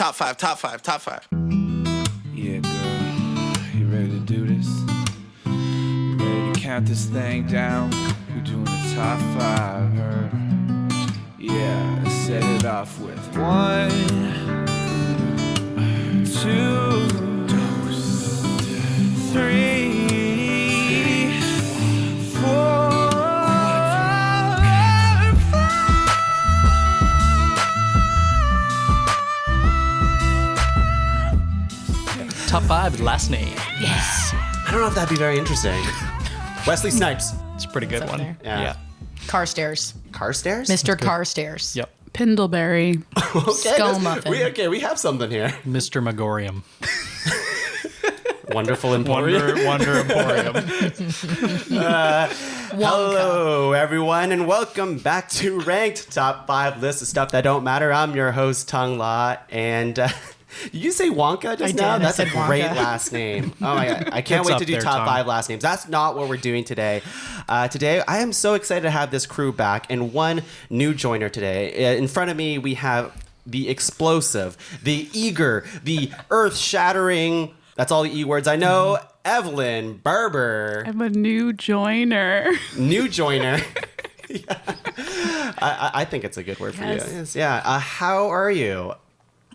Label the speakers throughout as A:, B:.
A: top five.
B: Yeah, girl, you ready to do this? You ready to count this thing down? We're doing the top five, her. Yeah, let's set it off with 1, 2, 3, 4.
C: Top 5 last name.
D: Yes. I don't know if that'd be very interesting. Wesley Snipes.
C: It's a pretty good one.
D: Yeah.
C: Yeah.
E: Carstairs.
D: Carstairs?
E: Mr. Carstairs.
C: Yep.
F: Pindleberry.
E: Skull muffin.
D: We have something here.
C: Mr. Megorium.
D: Wonderful Emporium.
C: Wonder Emporium.
D: Hello, everyone, and welcome back to Ranked Top 5 List of Stuff That Don't Matter. I'm your host, Tuong La, and did you say Wonka just now?
E: did.
D: That's
E: I
D: a
E: said
D: great
E: Wonka.
D: last name. Oh my god, I can't
C: It's
D: wait
C: up
D: to do
C: there,
D: top
C: Tom.
D: 5 last names. That's not what we're doing today. Today, I am so excited to have this crew back and one new joiner today. In front of me, we have the explosive, the eager, the earth-shattering. That's all the E words I know. Evelyn Barbr,
F: I'm a new joiner.
D: new joiner. Yeah. I think it's a good word for you.
F: Yes.
D: Yes, yeah. How are you?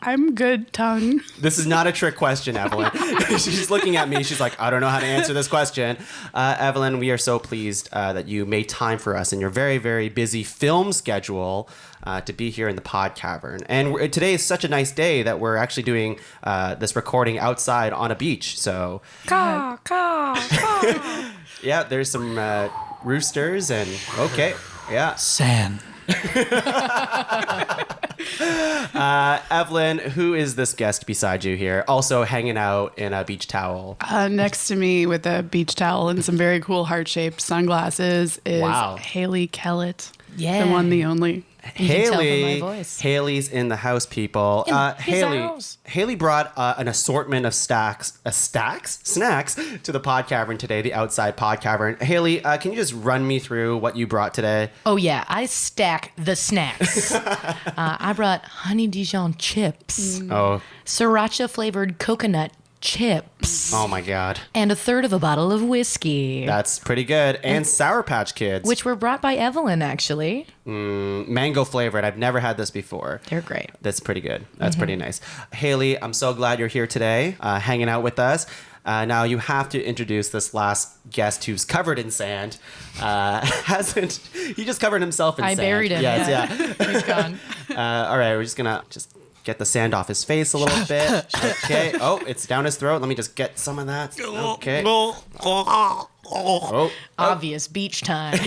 F: I'm good, Tongue.
D: This is not a trick question, Evelyn. She's looking at me. She's like, I don't know how to answer this question. Evelyn, we are so pleased that you made time for us in your very, very busy film schedule to be here in the Pod Cavern. And today is such a nice day that we're actually doing this recording outside on a beach. So,
F: Caw, caw, caw.
D: yeah, there's some roosters and okay. Yeah.
C: San.
D: Evelyn, who is this guest beside you here? Also hanging out in a beach towel.
F: Next to me with a beach towel and some very cool heart-shaped sunglasses is
D: Wow.
F: Hayley Kellett.
E: Yeah.
F: The one, the only.
E: You can tell from my
D: Haley,
E: voice.
D: Haley's in the house, people.
E: In his
D: Haley,
E: house.
D: Haley brought an assortment of snacks to the Pod Cavern today, the outside Pod Cavern. Haley, can you just run me through what you brought today?
E: Oh, yeah. I stack the snacks. I brought honey Dijon chips,
D: Oh,
E: sriracha flavored coconut chips,
D: oh my God,
E: and a third of a bottle of whiskey,
D: that's pretty good. And Sour Patch Kids,
E: which were brought by Evelyn, actually.
D: mango flavored. I've never had this before.
E: They're great.
D: That's pretty good. That's pretty nice. Haley, I'm so glad you're here today, hanging out with us. Now you have to introduce this last guest who's covered in sand. He just covered himself in
E: I
D: sand.
E: buried him.
D: Yes,
E: yeah. He's gone.
D: All right, we're just gonna get the sand off his face a little bit. Okay. Oh, it's down his throat. Let me just get some of that. Okay. Oh.
E: Obvious beach time.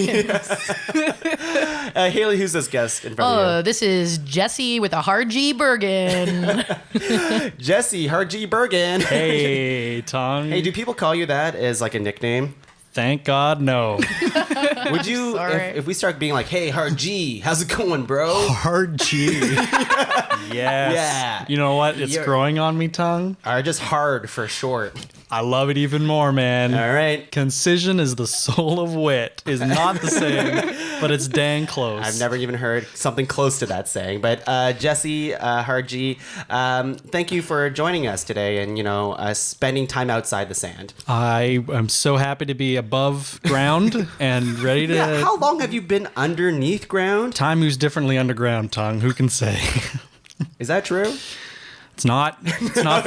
D: Haley, who's this guest in front
E: Oh,
D: of
E: this is Jesse with a hard G Bergen.
D: you? Jesse Bergen.
C: Hey, Tongue.
D: Hey, do people call you that as like a nickname?
C: Thank God, no.
D: Would you,
E: Sorry.
D: if we start being like, hey, Hard G, how's it going, bro?
C: Hard G. Yes.
D: Yeah.
C: You know what? It's
D: You're-
C: growing on me, Tongue.
D: Or just hard for short.
C: I love it even more, man.
D: All right.
C: Concision is the soul of wit. Is not the same, but it's dang close.
D: I've never even heard something close to that saying. But Jesse, Hard G, thank you for joining us today and, spending time outside the sand.
C: I am so happy to be above ground and ready to.
D: Yeah, how long have you been underneath ground?
C: Time moves differently underground, Tongue. Who can say?
D: Is that true?
C: It's not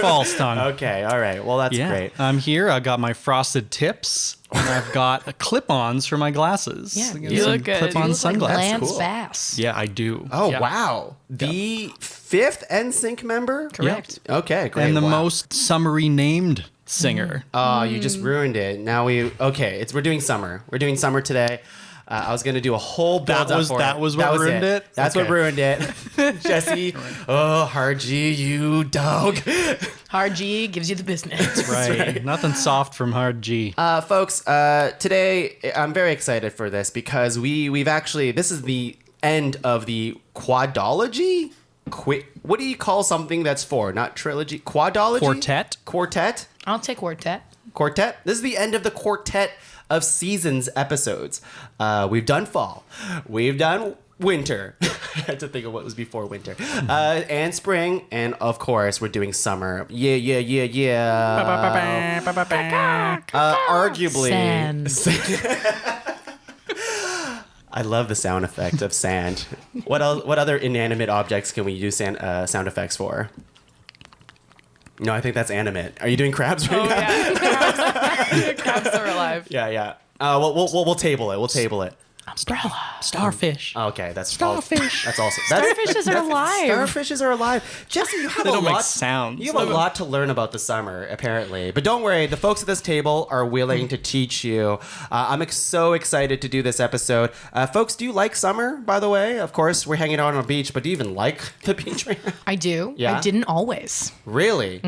C: false, Tongue.
D: Okay, all right. Well, that's
C: Yeah,
D: great.
C: I'm here. I got my frosted tips, and I've got clip-ons for my glasses.
E: Yeah,
C: I got
F: you
C: some
F: look good.
C: Clip-on
F: You look
C: sunglasses.
E: Lance
D: cool.
E: Bass.
C: Yeah, I do.
D: Oh,
C: Yeah.
D: wow. The fifth NSYNC member?
E: Correct.
D: Okay, great.
C: And the
D: Wow.
C: most summery named singer.
D: Oh, you just ruined it. Now we're doing summer. We're doing summer today. I was gonna do a whole build
C: That
D: up
C: was-
D: for
C: that
D: it.
C: was what ruined it?
D: That's
C: Okay.
D: what ruined it. Jesse, oh, Hard G, you dog.
E: Hard G gives you the business.
C: Right. Nothing soft from Hard G.
D: Folks, today I'm very excited for this because we've actually, this is the end of the quadology. What do you call something that's four, not trilogy? Quadology? Quartet?
E: I'll take quartet.
D: Quartet. This is the end of the quartet of seasons episodes. We've done fall. We've done winter. I had to think of what was before winter. And spring. And of course, we're doing summer. Yeah. Arguably.
E: Sand.
D: I love the sound effect of sand. What else? What other inanimate objects can we use sound effects for? No, I think that's animate. Are you doing crabs right now?
F: Yeah. Crabs are alive.
D: Yeah. We'll table it. We'll table it.
E: Umbrella.
C: Starfish.
D: Okay, that's
C: Starfish.
D: That's also
E: Starfishes are alive.
D: Starfishes are alive. Jesse, you have
C: They
D: a
C: don't
D: lot.
C: make sounds.
D: You have a lot to learn about the summer, apparently. But don't worry, the folks at this table are willing to teach you. I'm so excited to do this episode. Folks, do you like summer, by the way? Of course, we're hanging out on a beach, but do you even like the beach right now?
E: I do.
D: Yeah?
E: I didn't always.
D: Really?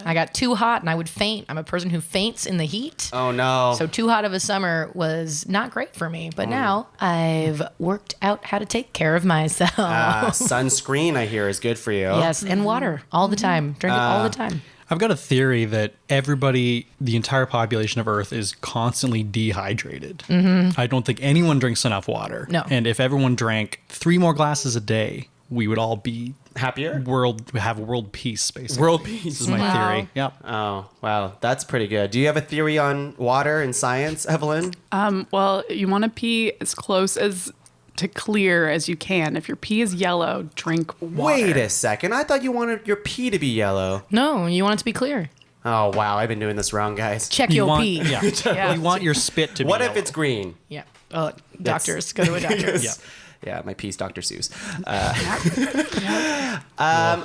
E: I got too hot and I would faint. I'm a person who faints in the heat.
D: Oh, no.
E: So too hot of a summer was not great for me. But now I've worked out how to take care of myself.
D: Sunscreen, I hear, is good for you.
E: Yes, and water all the time. Drink it all the time.
C: I've got a theory that everybody, the entire population of Earth, is constantly dehydrated. I don't think anyone drinks enough water.
E: No.
C: And if everyone drank 3 more glasses a day, we would all be
D: Happier?
C: have world peace, basically.
D: World peace.
C: This is my theory. Yep.
D: Oh, wow. That's pretty good. Do you have a theory on water and science, Evelyn?
F: Well, you want to pee as close as to clear as you can. If your pee is yellow, drink water.
D: Wait a second. I thought you wanted your pee to be yellow.
E: No, you want it to be clear.
D: Oh, wow. I've been doing this wrong, guys.
E: Check
C: You
E: your
C: want,
E: pee.
C: yeah.
F: Yeah.
C: You want your spit to be
D: What if
C: yellow.
D: it's green?
E: Yeah. Doctors. Go to a doctor.
C: Yeah.
D: Yeah, my piece, Dr. Seuss.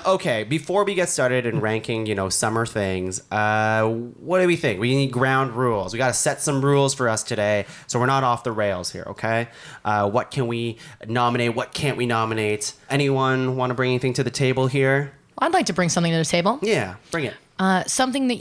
D: Okay, before we get started in ranking, summer things, what do we think? We need ground rules. We got to set some rules for us today, so we're not off the rails here, okay? What can we nominate? What can't we nominate? Anyone want to bring anything to the table here?
E: I'd like to bring something to the table.
D: Yeah, bring it.
E: Something that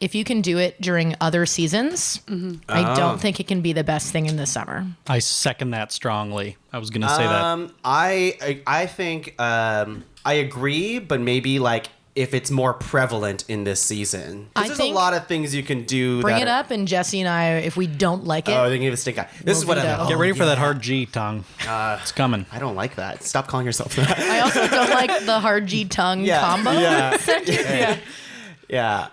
E: if you can do it during other seasons, I don't think it can be the best thing in the summer.
C: I second that strongly. I was going to say that.
D: I think I agree, but maybe like if it's more prevalent in this season. 'Cause
E: I
D: there's
E: think
D: a lot of things you can do.
E: Bring
D: that
E: it up, and Jesse and I, if we don't like it,
D: Oh, they give a stink eye. This is what I
E: veto.
C: Get ready for that hard G, Tuong. It's coming.
D: I don't like that. Stop calling yourself that.
E: I also don't like the hard G tongue combo.
D: Yeah.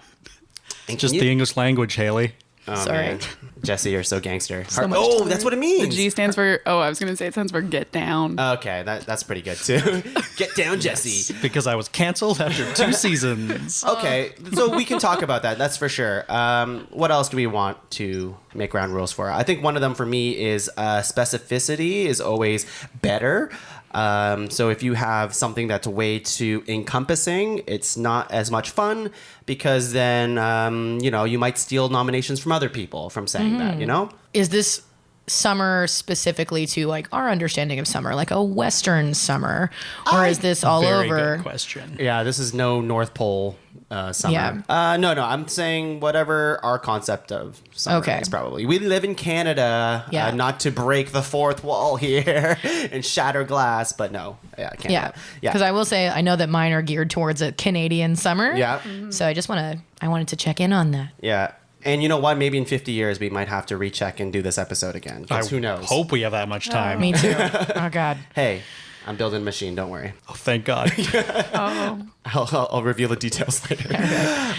D: And
C: Just
D: can
C: the
D: you-
C: English language, Haley.
D: Oh,
E: Sorry.
D: man. Jesse, you're so gangster.
E: So much
D: Oh,
E: time.
D: that's what it
F: The
D: means.
F: G stands for, I was going to say it stands for get down.
D: Okay, that's pretty good too. Get down, Jesse.
C: Because I was canceled after 2 seasons.
D: Okay, so we can talk about that. That's for sure. What else do we want to make ground rules for? I think one of them for me is specificity is always better. So if you have something that's way too encompassing, it's not as much fun because then, you might steal nominations from other people from saying that,
E: Is this summer specifically to like our understanding of summer, like a Western summer, or is this all
C: Very
E: over?
C: good question.
D: Yeah, this is no North Pole summer.
E: Yeah.
D: No, I'm saying whatever our concept of summer
E: Okay.
D: is probably. We live in Canada,
E: Yeah.
D: not to break the fourth wall here and shatter glass, but no. Yeah, Canada.
E: Yeah, because I will say I know that mine are geared towards a Canadian summer.
D: Yeah.
E: So I wanted to check in on that.
D: Yeah. And you know what? Maybe in 50 years, we might have to recheck and do this episode again. 'Cause who knows?
C: Hope we have that much time.
E: Me too. Oh God.
D: Hey, I'm building a machine. Don't worry.
C: Oh, thank God.
D: I'll reveal the details later.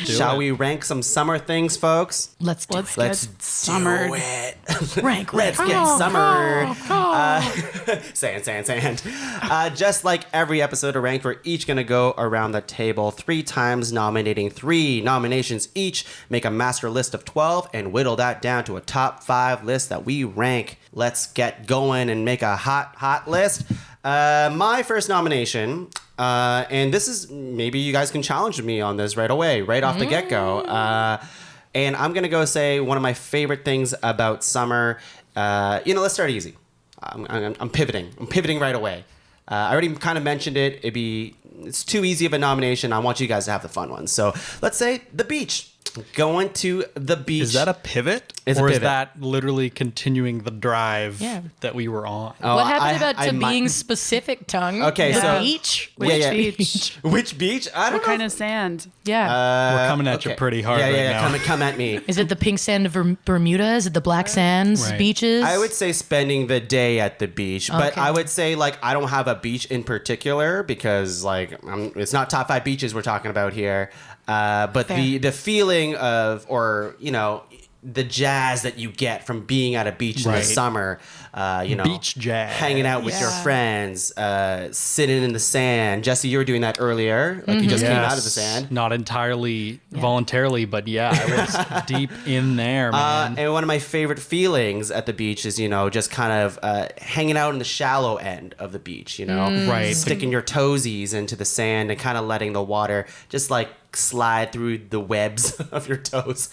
D: Shall we rank some summer things, folks?
E: Let's do
F: Let's
E: it.
D: Let's
F: get summered.
E: Rank.
D: Let's get summered. Sand. Just like every episode of Rank, we're each going to go around the table 3 times, nominating 3 nominations each, make a master list of 12, and whittle that down to a top 5 list that we rank. Let's get going and make a hot list. My first nomination, and this is, maybe you guys can challenge me on this right away, right off the get-go. And I'm going to go say one of my favorite things about summer. Let's start easy. I'm pivoting. I'm pivoting right away. I already kind of mentioned it. It's too easy of a nomination. I want you guys to have the fun ones. So let's say the beach. Going to the beach.
C: Is that a pivot?
D: It's a
C: or is
D: pivot.
C: that literally continuing the drive
E: Yeah.
C: that we were on?
D: Oh,
E: What happened
D: I
E: to
D: might-
E: being specific, Tongue?
D: Okay,
E: the
D: so-
E: beach?
F: Which beach?
D: Which beach? I don't
F: What
D: know.
F: kind of sand?
E: Yeah.
C: We're coming at you pretty hard right now.
D: Come at me.
E: Is it the pink sand of Bermuda? Is it the black sands
C: Right.
E: beaches?
D: I would say spending the day at the beach, but
E: Okay.
D: I would say like I don't have a beach in particular because like it's not top 5 beaches we're talking about here. But
E: Fair.
D: the feeling of, or the jazz that you get from being at a beach in the
C: Right.
D: summer,
C: Beach jazz.
D: hanging out with your
E: Yeah.
D: friends, sitting in the sand. Jesse, you were doing that earlier, like you just came out of the sand.
C: Not entirely voluntarily, but yeah, I was deep in there, man.
D: And one of my favorite feelings at the beach is, just kind of hanging out in the shallow end of the beach,
C: Right.
D: sticking your toesies into the sand and kind of letting the water just like slide through the webs of your toes.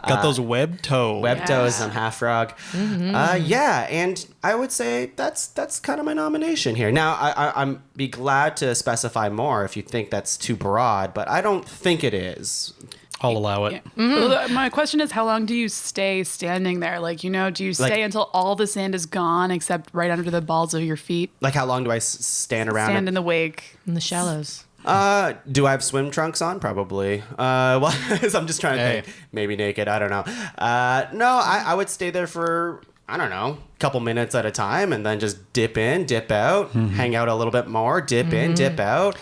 C: Got those web toes.
D: Web toes, I'm half frog. Yeah, and I would say that's kind of my nomination here. Now, I'm be glad to specify more if you think that's too broad, but I don't think it is.
C: I'll allow it.
F: Well, my question is, how long do you stay standing there? Like, do you stay
D: Like-
F: until all the sand is gone except right under the balls of your feet?
D: Like, how long do I stand around?
F: Stand in the wake.
E: in the shallows.
D: Do I have swim trunks on? Probably. Well, so I'm just trying to
C: Hey.
D: think. Maybe naked. I don't know. No, I would stay there for, I don't know, a couple minutes at a time and then just dip in, dip out, hang out a little bit more, dip in, dip out,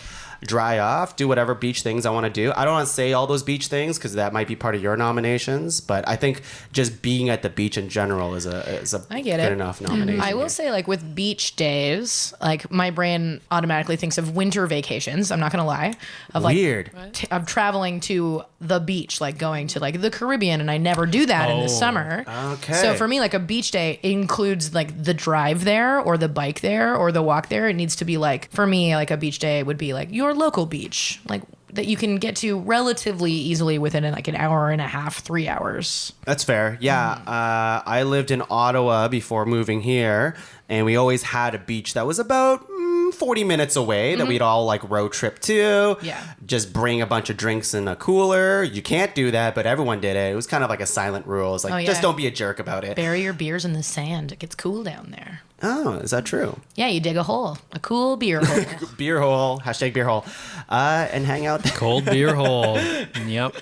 D: dry off, do whatever beach things I want to do. I don't want to say all those beach things because that might be part of your nominations, but I think just being at the beach in general is a
E: I get
D: good
E: it.
D: enough nomination.
E: I will
D: here.
E: say, like, with beach days, like, my brain automatically thinks of winter vacations. I'm not going to lie. Of, like,
D: Weird.
E: of traveling to the beach, like going to, like, the Caribbean, and I never do that in the summer.
D: Okay.
E: So for me, like, a beach day includes, like, the drive there or the bike there or the walk there. It needs to be, like, for me, like, a beach day would be, like, your local beach, like, that you can get to relatively easily within, like, an hour and a half, 3 hours.
D: That's fair. Yeah. I lived in Ottawa before moving here, and we always had a beach that was about 40 minutes away that we'd all like road trip to.
E: Yeah.
D: Just bring a bunch of drinks in a cooler. You can't do that, but everyone did it. It was kind of like a silent rule. It's like,
E: Oh, yeah.
D: just don't be a jerk about it.
E: Bury your beers in the sand. It gets cool down there.
D: Oh, is that true?
E: Yeah, you dig a hole, a cool beer hole.
D: Beer hole, hashtag beer hole, and hang out.
C: Cold beer hole. Yep.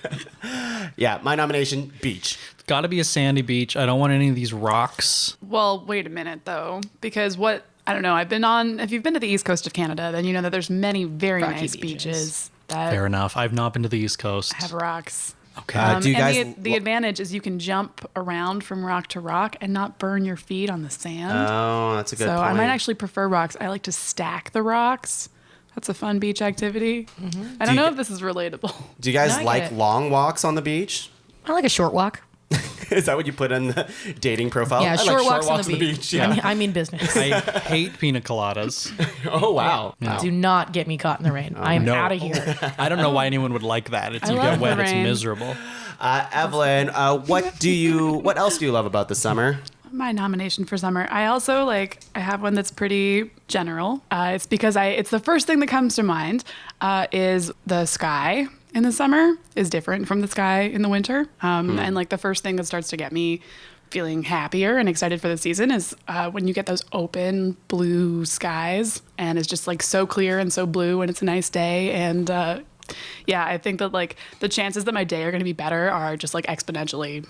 D: Yeah, my nomination, beach.
C: Got to be a sandy beach. I don't want any of these rocks.
F: Well, wait a minute though, because I don't know. If you've been to the east coast of Canada, then you know that there's many very
E: Rocky
F: nice
E: beaches.
F: beaches that
C: Fair enough. I've not been to the East Coast.
F: have rocks.
C: Okay.
D: Do you
F: and
D: guys
F: the advantage is you can jump around from rock to rock and not burn your feet on the sand.
D: Oh, that's a good
F: so
D: point.
F: I might actually prefer rocks. I like to stack the rocks. That's a fun beach activity. I don't
D: you
F: know
D: g-
F: if this is relatable.
D: Do you guys
E: No, I get
D: like
E: it.
D: long walks on the beach?
E: I like a short walk.
D: Is that what you put in the dating profile?
E: Yeah,
D: I
E: short
D: like
E: walks on the beach.
D: Yeah.
E: I mean business.
C: I hate pina coladas.
D: Oh wow.
E: Do not get me caught in the rain. I am
C: no.
E: out of here.
C: I don't know why anyone would like that. It's
F: I
C: you
F: love
C: get wet,
F: the
C: it's
F: rain.
C: miserable.
D: Evelyn, what else do you love about the summer?
F: My nomination for summer. I also I have one that's pretty general. It's because it's the first thing that comes to mind is the sky in the summer is different from the sky in the winter. And like the first thing that starts to get me feeling happier and excited for the season is when you get those open blue skies and it's just like so clear and so blue and it's a nice day. And yeah, I think that like the chances that my day are going to be better are just like exponentially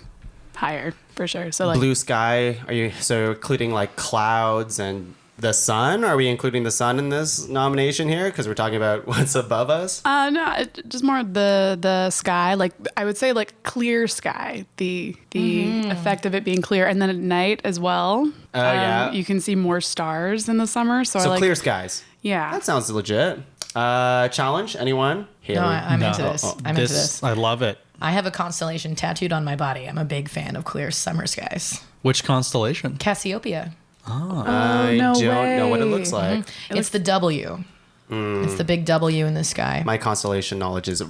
F: higher for sure. So like
D: Blue sky. Are you including like clouds and the sun? Are we including the sun in this nomination here? Because we're talking about what's above us.
F: no, just more the sky. Like I would say, like clear sky. The effect of it being clear, and then at night as well.
D: Oh, yeah.
F: you can see more stars in the summer. So I
D: So
F: like
D: clear skies.
F: Yeah,
D: That sounds legit. Challenge? Anyone? Haley?
E: No, I'm into
C: No.
E: this. I'm into this.
C: I love it.
E: I have a constellation tattooed on my body. I'm a big fan of clear summer skies.
C: Which constellation?
E: Cassiopeia.
D: I
F: no
D: don't know what it
F: way.
D: looks like.
E: It's the W. It's the big W in the sky.
D: My constellation knowledge is.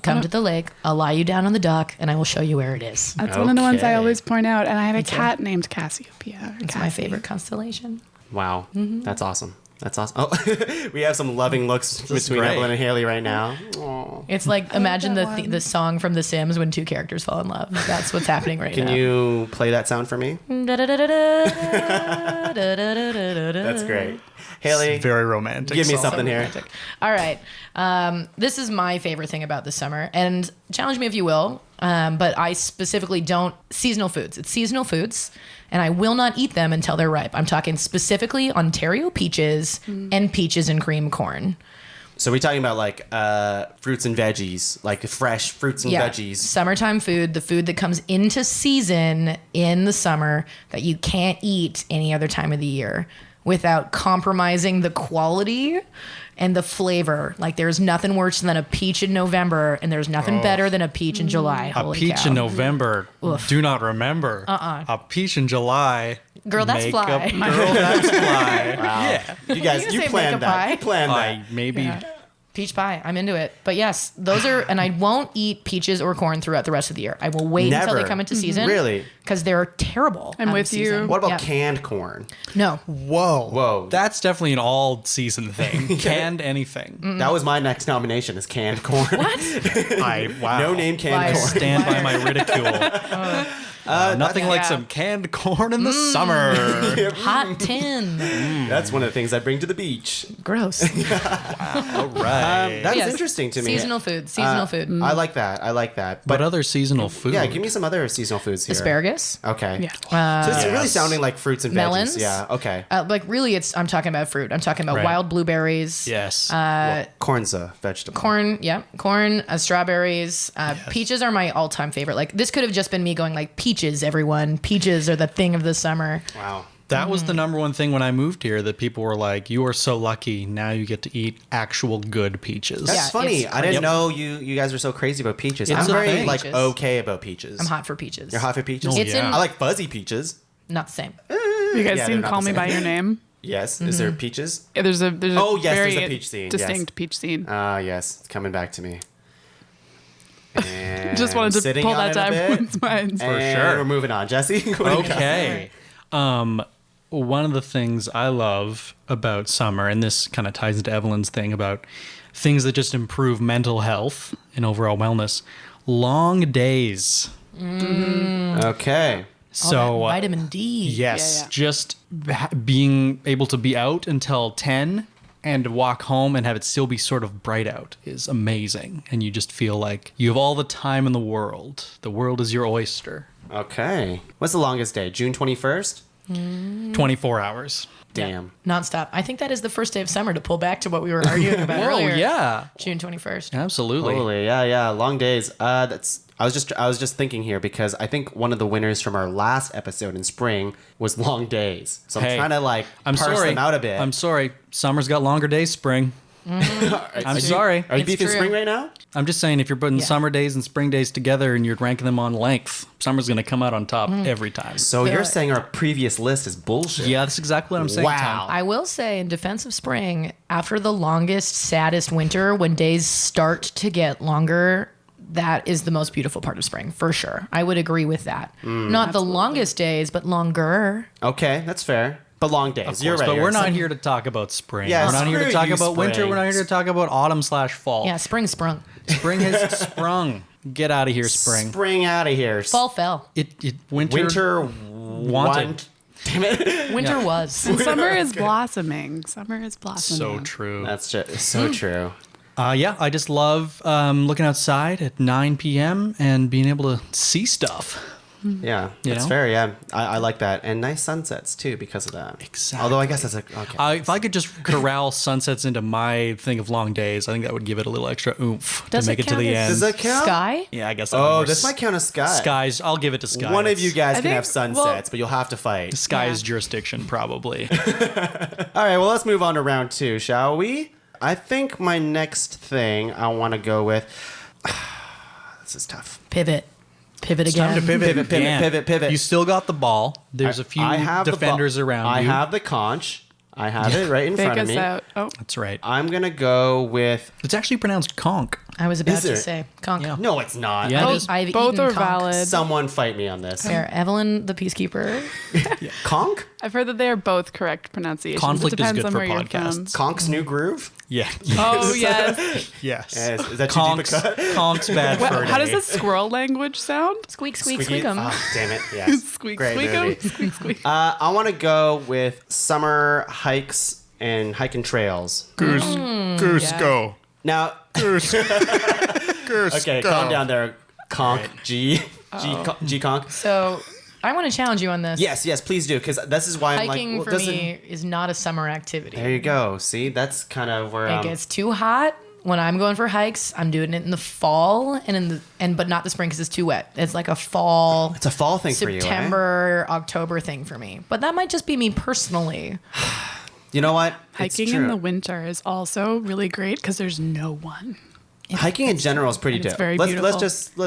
E: Come to the lake. I'll lie you down on the dock, and I will show you where it is.
F: that's one of the ones I
D: Okay.
F: always point out. And I have a
E: too.
F: cat named Cassiopeia. or
E: It's my
F: Cassie.
E: favorite constellation.
D: Wow,
E: Mm-hmm.
D: that's awesome. That's awesome. Oh, we have some loving looks between
C: great.
D: Evelyn and Hayley right now. Aw.
E: It's like imagine the song from The Sims when two characters fall in love. That's what's happening right
D: Can
E: now.
D: you play that sound for me? That's
E: That's
D: great. Hayley,
C: Very romantic.
D: give me
C: song.
D: something here.
E: All right. This is my favorite thing about the summer, and challenge me if you will. But I specifically don't seasonal foods. It's seasonal foods, and I will not eat them until they're ripe. I'm talking specifically Ontario peaches and peaches and cream corn.
D: So we're talking about like fruits and veggies, like fresh fruits and veggies.
E: Summertime food, the food that comes into season in the summer that you can't eat any other time of the year without compromising the quality and the flavor. Like there's nothing worse than a peach in November, and there's nothing better than a peach in July.
C: A
E: Holy
C: peach
E: cow.
C: in November.
E: Oof.
C: Do not remember. A peach in July.
E: Girl, that's
C: Makeup
E: fly.
C: Girl, that's fly. Yeah.
D: You guys,
E: You
D: you
E: say
D: planned
E: makeup
D: that.
E: pie?
D: You planned that.
C: Maybe.
E: Peach pie. I'm into it. But yes, those are, and I won't eat peaches or corn throughout the rest of the year. I will wait until they
D: Never.
E: come into season.
D: Really?
E: Because they're terrible.
F: I'm
E: out of
F: with you.
E: season.
D: What about
E: Yeah.
D: canned corn?
E: No.
C: Whoa.
D: Whoa.
C: That's definitely an all season thing. Canned anything.
D: That was my next nomination is canned corn.
C: Wow.
D: No name canned
E: Liar.
D: corn.
C: Stand by my ridicule. Nothing like
F: Yeah.
C: some canned corn in the summer.
E: Hot tin.
D: That's one of the things I bring to the beach.
E: Gross.
C: All right.
D: That's
E: Yes.
D: interesting to me.
E: Seasonal food. Seasonal food.
D: I like that. I like that.
C: But
D: But
C: other seasonal food.
D: yeah, give me some other seasonal foods here.
E: Asparagus.
D: Okay.
F: Yeah.
D: So it's really
C: Yes.
D: sounding like fruits and
E: Melons.
D: veggies. Yeah. Okay.
E: Like really, I'm talking about fruit. I'm talking about
C: Right.
E: wild blueberries.
C: Yes.
D: Corn's a vegetable.
E: Corn, yeah, corn, strawberries, peaches are my all-time favorite. Like this could have just been me going like peaches. Everyone, peaches are the thing of the summer.
D: Wow.
C: That was the number one thing when I moved here that people were like, "You are so lucky. Now you get to eat actual good peaches."
D: That's
E: Yeah,
D: funny.
E: it's
D: I didn't
C: Yep.
D: know you guys are so crazy about peaches.
C: It's
D: I'm
C: a
D: very
C: thing.
D: like
E: Peaches.
D: okay about peaches.
E: I'm hot for peaches.
D: You're hot for peaches?
C: Oh,
E: It's
C: yeah.
E: in
D: I like fuzzy peaches.
E: not the same.
F: You guys
D: Yeah, they're
F: seen
D: not
F: Call
D: the
F: Me
D: same.
F: by Your Name?
D: Yes. Is there peaches?
F: Yeah, there's a
D: Oh, yes,
F: very
D: there's a peach scene, yes.
F: distinct peach scene.
D: Ah, yes. It's coming back to me. And
F: Just wanted to
D: sitting
F: pull
D: on
F: that
D: it
F: to
D: a bit.
F: everyone's minds.
D: And
C: sure.
D: we're moving on. Jesse? What do you got?
C: Okay. One of the things I love about summer, and this kind of ties into Evelyn's thing about things that just improve mental health and overall wellness, long days.
D: Okay.
E: All
C: So,
E: that vitamin D.
C: yes,
F: Yeah, yeah.
C: just being able to be out until 10 and walk home and have it still be sort of bright out is amazing. And you just feel like you have all the time in the world. The world is your oyster.
D: Okay. What's the longest day? June 21st?
C: 24 hours.
D: Damn.
E: Nonstop. I think that is the first day of summer to pull back to what we were arguing about
C: Oh,
E: earlier.
C: yeah.
E: June 21st.
C: Absolutely.
D: Totally. Yeah. Long days. I was just thinking here because I think one of the winners from our last episode in spring was long days. So I'm
C: Hey,
D: trying to like
C: I'm
D: parse
C: sorry.
D: them out a bit.
C: I'm sorry. Summer's got longer days, spring. I'm sorry.
D: Are you
E: It's
D: beefing
E: true.
D: spring right now?
C: I'm just saying if you're putting
E: Yeah.
C: summer days and spring days together and you're ranking them on length, summer's going to come out on top every time.
D: So
E: The-
D: you're saying our previous list is bullshit?
C: Yeah, that's exactly what I'm saying.
D: Wow.
E: I will say, in defense of spring, after the longest, saddest winter, when days start to get longer, that is the most beautiful part of spring, for sure. I would agree with that. Not the longest days, but longer.
D: Okay, that's fair. But long days.
C: Of
D: You're
C: course,
D: right.
C: but we're not
D: Some-
C: here to talk about spring.
D: Yeah,
C: we're not here to
D: screw
C: talk
D: you,
C: about winter.
D: spring.
C: We're not here to talk about autumn/fall.
E: Yeah, spring sprung.
C: Spring has sprung. Get out of here, spring.
D: Spring out of here.
E: Fall fell.
C: Winter wanted.
D: one- Damn it.
E: Winter was.
F: And summer is blossoming. Summer is blossoming.
C: So true.
D: That's just so true.
C: Yeah, I just love looking outside at 9 p.m. and being able to see stuff.
D: Yeah,
C: You
D: it's
C: know?
D: fair. Yeah, I like that, and nice sunsets too because of that.
C: Exactly.
D: Although I guess that's okay.
C: If I could just corral sunsets into my thing of long days, I think that would give it a little extra oomph
E: Does
C: to
E: it
C: make it to
E: count
C: the
E: as-
C: end.
D: Does that count?
E: Sky?
C: Yeah, I guess. That
D: Oh,
C: would
D: this might count as sky.
C: Skies. I'll give it to Sky.
D: One of you guys can
F: think-
D: have sunsets, but you'll have to fight.
C: Sky's
F: Yeah.
C: jurisdiction, probably.
D: All right, well, let's move on to round two, shall we? I think my next thing I want to go with. This is tough.
E: Pivot. Pivot again.
D: Pivot.
C: You still got the ball. There's a few
D: I have the
C: defenders
D: ball.
C: around
D: I
C: you.
D: have the conch. I have it right in
F: Fake
D: front of
F: us
D: me.
F: out. Oh,
C: That's right.
D: I'm gonna go with.
C: It's actually pronounced conch.
E: I was about
D: Is there?
E: to say conch.
C: Yeah.
D: No, it's not.
C: Yeah, it
E: Oh,
C: is.
E: I've
F: Both
E: eaten
F: are
E: conch.
F: valid.
D: Someone fight me on this.
E: Fair. Evelyn, the peacekeeper.
D: Conch?
F: I've heard that they are both correct pronunciations.
C: Conflict
F: it
C: is
F: depends
C: good
F: on
C: for
F: where you're
C: podcasts.
F: from.
D: Conch's New Groove?
C: Yeah.
F: Oh, yes.
C: Yes.
D: Is that too deep a
C: Conch's,
D: cut?
C: conch's bad for a
F: How does
C: day.
F: the squirrel language sound?
E: Squeak, squeak,
D: Squeaky?
E: squeak 'em.
D: Oh, damn it. Yes.
F: Squeak,
D: Great
F: squeak 'em.
D: movie.
F: Squeak, squeak.
D: I want to go with summer hikes and hiking trails.
C: Goose
F: yeah.
C: go.
D: Now,
C: Goose. Goose
D: okay,
C: go.
D: calm down there, Conch. G Conch.
E: So I want to challenge you on this.
D: Yes, please do, because this is why I'm
E: Hiking
D: like,
E: for me is not a summer activity.
D: There you go. See, that's kind of where
E: It gets too hot. When I'm going for hikes, I'm doing it in the fall but not the spring because it's too wet. It's like a fall,
D: it's a fall thing for you, eh?
E: September, October thing for me. But that might just be me personally.
D: You know what?
F: Hiking
D: It's
F: in
D: true.
F: the winter is also really great because there's no one.
D: Hiking in general is pretty
F: It's
D: dope.
F: very
D: let's
F: beautiful.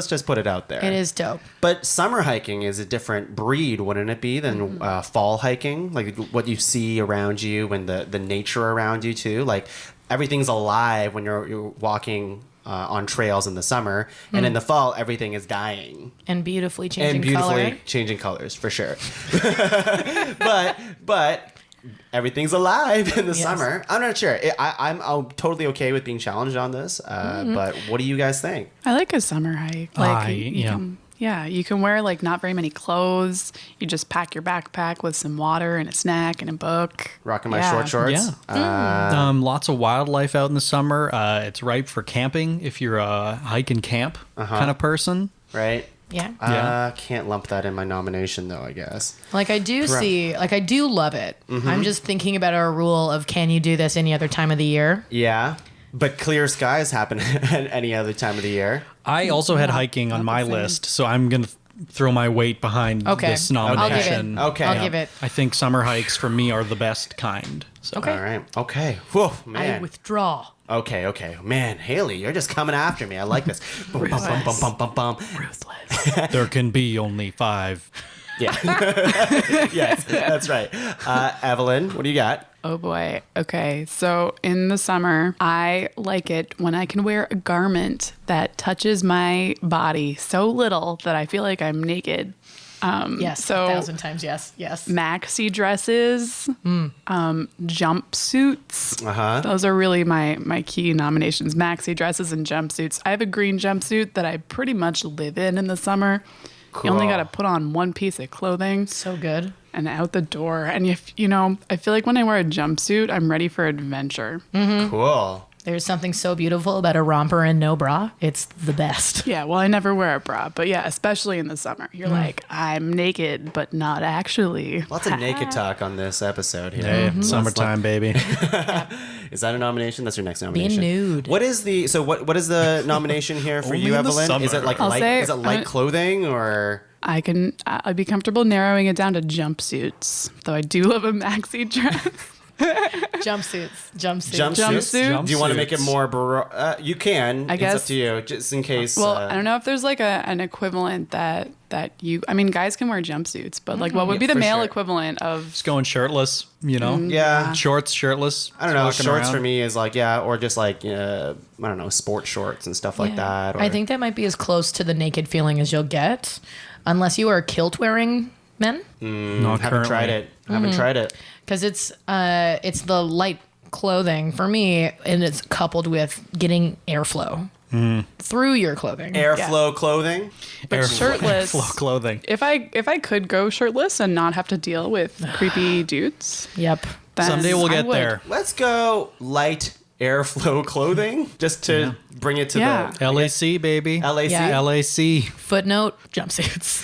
D: just put it out there.
E: It is dope.
D: But summer hiking is a different breed, wouldn't it be, than fall hiking? Like what you see around you and the nature around you too. Like everything's alive when you're walking on trails in the summer, and in the fall everything is dying
E: And beautifully changing
D: and beautifully
E: color.
D: changing colors for sure. but everything's alive in the
E: Yes.
D: summer. I'm not sure. I'm totally okay with being challenged on this. But what do you guys think?
F: I like a summer hike. Like you can wear like not very many clothes. You just pack your backpack with some water and a snack and a book.
D: Rocking my
F: Yeah.
D: short shorts.
C: Yeah. Lots of wildlife out in the summer. It's ripe for camping if you're a hike and camp kind of person.
D: Right?
E: Yeah.
C: Yeah.
D: Can't lump that in my nomination though, I guess.
E: Like I do I do love it. I'm just thinking about our rule of can you do this any other time of the year?
D: Yeah. But clear skies happen at any other time of the year.
C: I also had hiking on my
F: the same.
C: list, so I'm going to throw my weight behind
E: Okay.
C: this
E: I'll give it.
C: nomination.
D: Okay.
E: I'll give it.
C: I think summer hikes for me are the best kind. So.
E: Okay.
D: All right. Okay. Whew, man.
E: I withdraw.
D: Okay. Man, Hayley, you're just coming after me. I like this. Bum, bum, bum, bum, bum, bum, bum.
F: Ruthless.
C: There can be only 5.
D: Yeah. Yes, that's right. Evelyn, what do you got?
F: Oh boy. Okay. So in the summer, I like it when I can wear a garment that touches my body so little that I feel like I'm naked.
E: Yes.
F: So
E: 1,000 times yes. Yes.
F: maxi dresses, jumpsuits.
D: Uh-huh.
F: Those are really my key nominations. Maxi dresses and jumpsuits. I have a green jumpsuit that I pretty much live in the summer. You only
D: Cool.
F: got to put on one piece of clothing
E: So good.
F: and out the door. And if I feel like when I wear a jumpsuit, I'm ready for adventure.
D: Cool.
E: There's something so beautiful about a romper and no bra. It's the best.
F: Yeah, well, I never wear a bra, but yeah, especially in the summer. You're like, I'm naked, but not actually.
D: Lots of naked talk on this episode here.
C: Hey, summertime, baby.
D: Is that a nomination? That's your next nomination.
E: nude.
D: What is the what is the nomination here for
C: Only
D: you,
C: in the
D: Evelyn?
C: summer.
D: Is it like
F: I'll say,
D: is it light clothing or
F: I'd be comfortable narrowing it down to jumpsuits, though I do love a maxi dress.
E: Jumpsuits.
F: Jumpsuit?
D: Do you want to make it more? You can.
F: I
D: It's
F: guess.
D: up to you, just in case.
F: Well, I don't know if there's like an equivalent that guys can wear jumpsuits, but like what would be the
D: for
F: male
D: sure.
F: equivalent of
C: Just going shirtless, you know?
D: Yeah.
C: Shorts, shirtless.
D: I don't know.
C: walking
D: Shorts
C: around.
D: for me is like or just like I don't know, sport shorts and stuff like that. Or,
E: I think that might be as close to the naked feeling as you'll get, unless you are kilt wearing men,
C: Not
D: haven't tried
C: currently.
D: it. Haven't tried it.
E: because it's the light clothing for me, and it's coupled with getting airflow through your clothing.
D: Airflow clothing.
F: but shirtless.
C: Flow clothing.
F: If I could go shirtless and not have to deal with creepy dudes,
E: Yep.
F: then
C: Someday we'll
F: I
C: get
F: would.
C: there.
D: Let's go light airflow clothing just to bring it to
F: Yeah.
C: LAC, baby.
D: the LAC.
E: Yeah.
C: LAC.
E: Footnote: jumpsuits.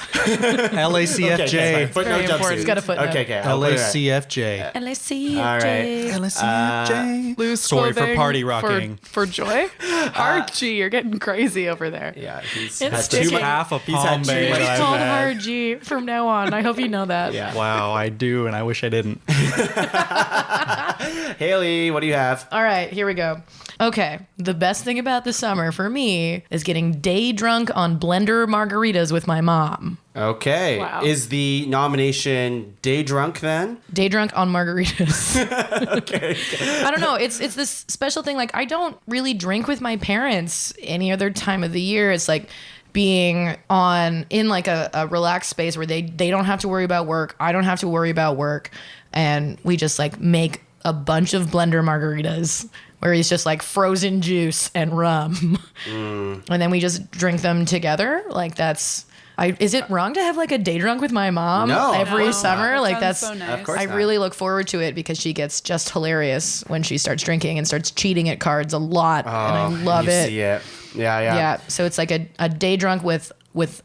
C: LACFJ.
D: Okay, footnote
F: Very important.
D: jumpsuit.
F: It's
E: got a footnote.
D: Okay. I'll put it right.
C: LACFJ.
E: LSC.
D: All right.
C: LACFJ.
F: Loose
C: Sorry for
F: clothing
C: party rocking.
F: for joy. Archie, you're getting crazy over there.
D: Yeah, he's
E: It's
D: had
E: sticking.
D: too much.
C: Half a
D: He's had
C: Palm
D: too
C: Bay
D: much-
C: that
E: It's
C: I've
E: called
C: had.
E: hard G from now on. I hope you know that.
D: Yeah.
C: Wow, I do, and I wish I didn't.
D: Haley, what do you have?
E: All right, here we go. Okay, the best thing about the summer for me is getting day drunk on blender margaritas with my mom.
D: Okay.
F: Wow.
D: Is the nomination day drunk then?
E: Day drunk on margaritas. Okay. I don't know. It's this special thing. Like, I don't really drink with my parents any other time of the year. It's like being in like a relaxed space where they don't have to worry about work. I don't have to worry about work. And we just like make a bunch of blender margaritas where he's just like frozen juice and rum. And then we just drink them together. Like is it wrong to have like a day drunk with my mom every summer?
F: That
E: Like
F: sounds
E: that's
F: so nice.
D: Of course
E: I
D: not.
E: really look forward to it because she gets just hilarious when she starts drinking and starts cheating at cards a lot. And I love
D: you
E: it.
D: See it. Yeah.
E: Yeah. So it's like a day drunk with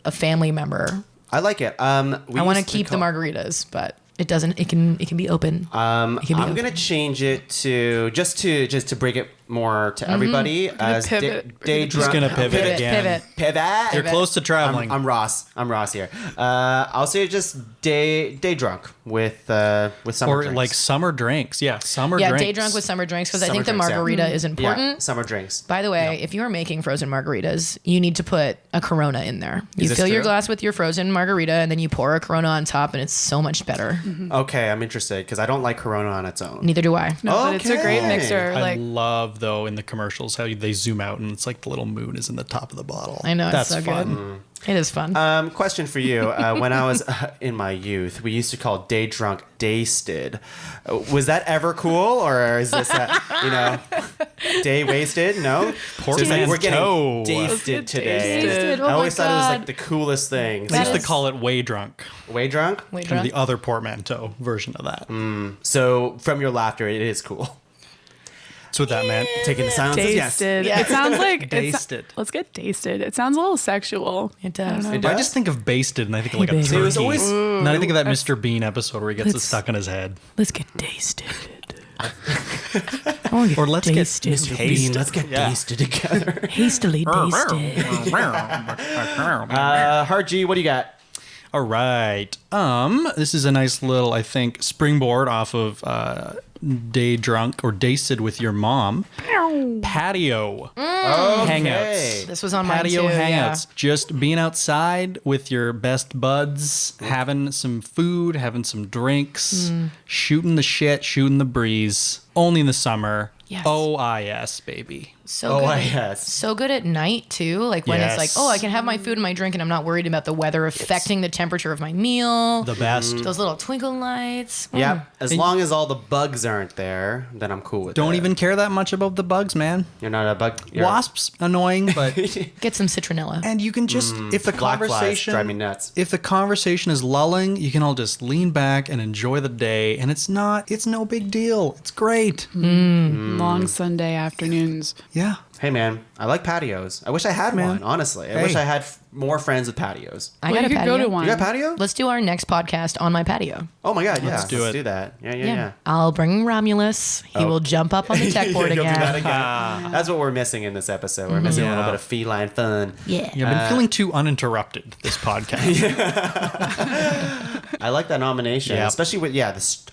E: a family member.
D: I like it.
E: I want to keep the margaritas, but it doesn't. It can be open.
D: I'm
E: open.
D: gonna change it to just to bring it more to everybody as
F: pivot.
D: day
C: Just
D: drunk.
C: gonna pivot again.
D: Pivot.
C: You're close to traveling.
D: I'm Ross. I'm Ross here. I'll say just day drunk with summer
C: or
D: drinks.
C: like summer drinks. Yeah, summer
E: Yeah,
C: drinks.
E: day drunk with summer drinks because I
D: Summer
E: think the
D: drinks, yeah.
E: margarita is
D: yeah,
E: important.
D: summer drinks.
E: By the way, if you are making frozen margaritas, you need to put a Corona in there. You
D: this
E: fill your
D: true?
E: glass with your frozen margarita, and then you pour a Corona on top, and it's so much better.
D: Okay, I'm interested because I don't like Corona on its own.
E: Neither do I.
F: No, but it's a great
D: Okay.
F: mixer.
C: I
F: Like,
C: love though in the commercials how they zoom out and it's like the little moon is in the top of the bottle.
E: I know, it's
C: That's
E: so good.
C: fun.
E: It is fun.
D: Question for you. When I was in my youth, we used to call day drunk daysted. Was that ever cool, or is this day wasted? No.
C: Poor
D: it's like
C: man's
D: we're getting
C: toe.
D: daysted today.
E: Daysted, oh
D: I always
E: my
D: thought it was
E: God.
D: like the coolest thing.
C: They used
E: That
C: to call it way drunk.
D: Way drunk.
E: Wait,
C: Kind of
E: drunk?
C: the other portmanteau version of that.
D: So from your laughter, it is cool.
C: That's what that meant.
D: Taking the silence as yes.
F: tasted.
E: Yeah.
F: It sounds like
C: Tasted.
F: Let's get tasted. It sounds a little sexual.
E: It does.
D: It
C: I
D: does?
C: just think of basted and I think of like a
E: baby.
C: turkey.
D: It was always-
C: and then I think of that Mr. Bean episode where he gets it stuck in his head.
E: Let's get tasted.
C: Or let's get
E: tasted.
C: Mr.
D: Tasted.
C: Bean.
D: Let's get tasted together.
E: Hastily tasted.
D: Harji, what do you got?
C: All right. This is a nice little, I think, springboard off of day drunk or daysted with your mom. Patio hangouts.
E: This was on mine
C: Patio
E: too,
C: hangouts.
E: yeah.
C: Just being outside with your best buds, having some food, having some drinks, shooting the shit, shooting the breeze. Only in the summer.
E: Yes.
C: OIS, baby.
E: So
D: Oh,
E: good.
D: yes.
E: So good at night too. Like when it's like,
C: Yes.
E: oh, I can have my food and my drink, and I'm not worried about the weather affecting the temperature of my meal.
C: The best.
E: Those little twinkle lights.
D: Yeah, as long as all the bugs aren't there, then I'm cool with
C: Don't
D: it.
C: even care that much about the bugs, man.
D: You're not a bug. You're
C: Wasps, annoying, but
E: Get some citronella.
C: and you can just if the
D: black flies
C: conversation
D: drive me nuts.
C: if the conversation is lulling, you can all just lean back and enjoy the day, and it's no big deal. It's great.
F: Long Sunday afternoons.
C: Yeah.
D: Hey man, I like patios. I wish I had
C: Man.
D: one. Honestly, I
C: Hey.
D: wish I had more friends with patios.
E: I
F: Well,
E: got
F: you
E: a
F: could go
E: patio.
F: to one.
D: You got patio?
E: Let's do our next podcast on my patio.
D: Oh my god, yeah.
C: Let's do
D: Let's
C: it.
D: do that. Yeah.
E: I'll bring Romulus. He will jump up on the tech board
D: You'll do that
E: again.
D: again. That's what we're missing in this episode. We're missing a little
C: Yeah.
D: bit of feline fun.
E: Yeah.
C: Yeah, I've been feeling too uninterrupted this podcast.
D: I like that nomination,
C: Yeah.
D: especially with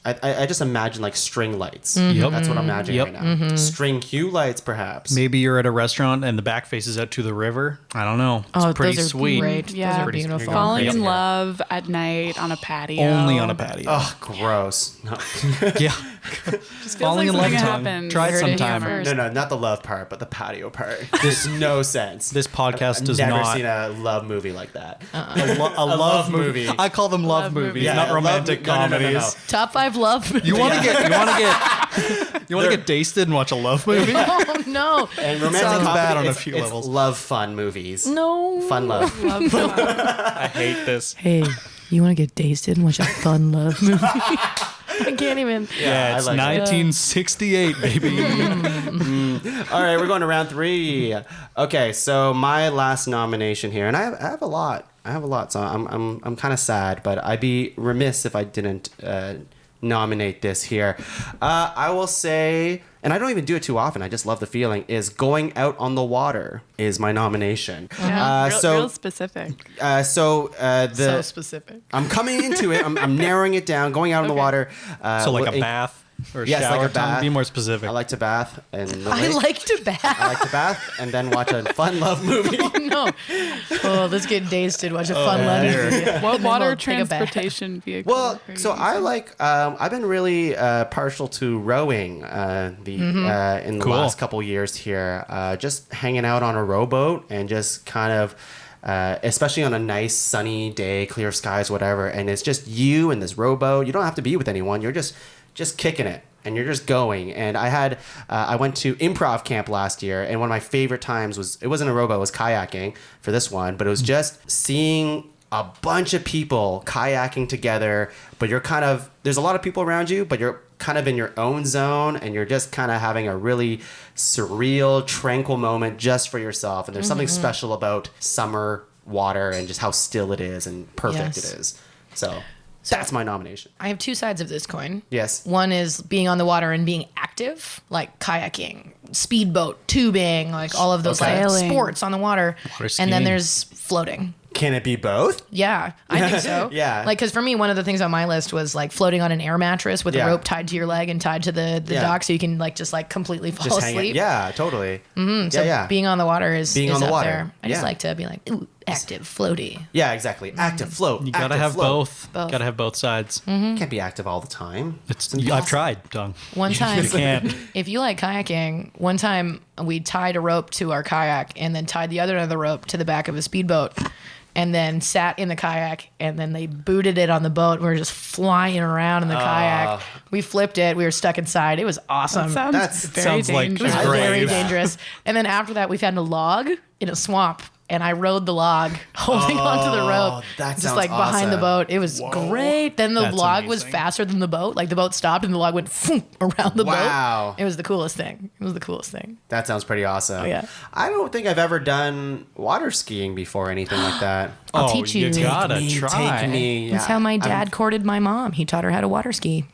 D: I just imagine like string lights.
C: Yep.
D: That's what I'm imagining
C: Yep.
D: right now. String cue lights, perhaps.
C: Maybe you're at a restaurant and the back faces out to the river. I don't know. It's
E: Oh,
C: pretty
E: those are
C: sweet.
E: great.
F: Yeah.
E: Those are
F: Pretty
E: beautiful.
F: Falling
C: Crazy.
F: in love at night on a patio.
C: Only on a patio.
D: Oh, gross. No.
C: Yeah.
F: Just feels
C: Falling in love
F: something
C: tongue.
F: happened.
C: Try it
F: You heard here
C: sometime.
F: first.
D: No, not the love part, but the patio part. There's no sense.
C: This podcast
D: I've
C: does
D: never
C: not.
D: seen a love movie like that.
C: a love movie. I call them love,
F: Love
C: movies,
F: movies.
C: not
D: Yeah,
C: romantic
D: love- no, no, no, no,
C: comedies.
D: no.
E: Top 5 love.
C: You want to get dasted and watch a love movie?
E: Oh no.
D: And romantic
C: sounds
D: comedy,
C: bad on a
D: it's-
C: few
D: it's
C: levels.
D: love fun movies.
E: No.
D: Fun love.
F: Love fun.
C: I hate this.
E: Hey, you want to get dasted and watch a fun love movie? I can't even.
C: Yeah,
D: I
C: it's
D: like it.
C: 1968, baby.
D: All right, we're going to round 3. Okay, so my last nomination here, and I have a lot. So I'm kind of sad, but I'd be remiss if I didn't nominate this here. I will say, and I don't even do it too often, I just love the feeling, is going out on the water is my nomination.
F: Yeah,
D: So
F: real specific.
E: So specific.
D: I'm coming into it. I'm narrowing it down, going out on the water.
C: So like
D: well,
C: a bath. Or
D: Yes, like
C: shower
D: a bath.
C: tongue? Be more specific.
D: I like to bath in the
E: I
D: lake.
E: like to bath.
D: I like to bath and then watch a fun love movie.
E: No. Oh, let's get dazed and watch a fun love movie.
F: What
E: And then
F: water
E: we'll take a bath.
F: transportation vehicle?
D: Well,
F: are you
D: so I
F: using?
D: like. I've been really partial to rowing in the
C: Cool.
D: last couple years here. Just hanging out on a rowboat and just kind of, especially on a nice sunny day, clear skies, whatever. And it's just you and this rowboat. You don't have to be with anyone. You're just kicking it. And you're just going. And I went to improv camp last year, and one of my favorite times it wasn't a rowboat, it was kayaking for this one, but it was just seeing a bunch of people kayaking together, but there's a lot of people around you, but you're kind of in your own zone, and you're just kind of having a really surreal, tranquil moment just for yourself. And there's something special about summer water and just how still it is and perfect
E: Yes.
D: it is. So that's my nomination.
E: I have two sides of this coin.
D: Yes.
E: One is being on the water and being active, like kayaking, speedboat, tubing, like all of those like
F: Sailing.
E: sports on the water.
C: Water
E: And then
C: skiing.
E: there's floating.
D: Can it be both?
E: Yeah, I think so.
D: Yeah.
E: Like, because for me, one of the things on my list was like floating on an air mattress with
D: Yeah.
E: a rope tied to your leg and tied to the
D: Yeah.
E: dock so you can like just completely fall
D: Just hang
E: asleep.
D: it. Yeah, totally.
E: So
D: yeah.
E: being on the water is
D: Being
E: is
D: on the
E: up
D: water.
E: there. I just
D: Yeah.
E: like to be like, ooh, active, floaty.
D: Yeah, exactly. Active float.
C: You gotta
D: active
C: have
D: float.
C: both.
E: Both.
C: Gotta have both sides.
D: Can't be active all the time.
C: I've tried, Tongue.
E: One time,
C: You can't.
E: if you like kayaking, one time we tied a rope to our kayak and then tied the other end of the rope to the back of a speedboat and then sat in the kayak and then they booted it on the boat. We were just flying around in the kayak. We flipped it. We were stuck inside. It was awesome.
D: That's-
F: very
C: sounds like-
F: dangerous.
E: It was
C: Brave.
E: very dangerous. And then after that, we found a log in a swamp. And I rode the log, holding onto the rope,
D: that
E: just
D: sounds
E: like behind the
D: awesome.
E: boat. It was great. Then the
C: That's
E: log was
C: amazing.
E: faster than the boat. Like the boat stopped and the log went around the
D: Wow.
E: boat. It was the coolest thing. It was the coolest thing.
D: That sounds pretty awesome.
E: Oh, yeah.
D: I don't think I've ever done water skiing before or anything like that.
E: I'll
C: Oh,
E: teach you.
C: You gotta try.
D: Take me.
E: That's
D: Yeah.
E: how my dad courted my mom. He taught her how to water ski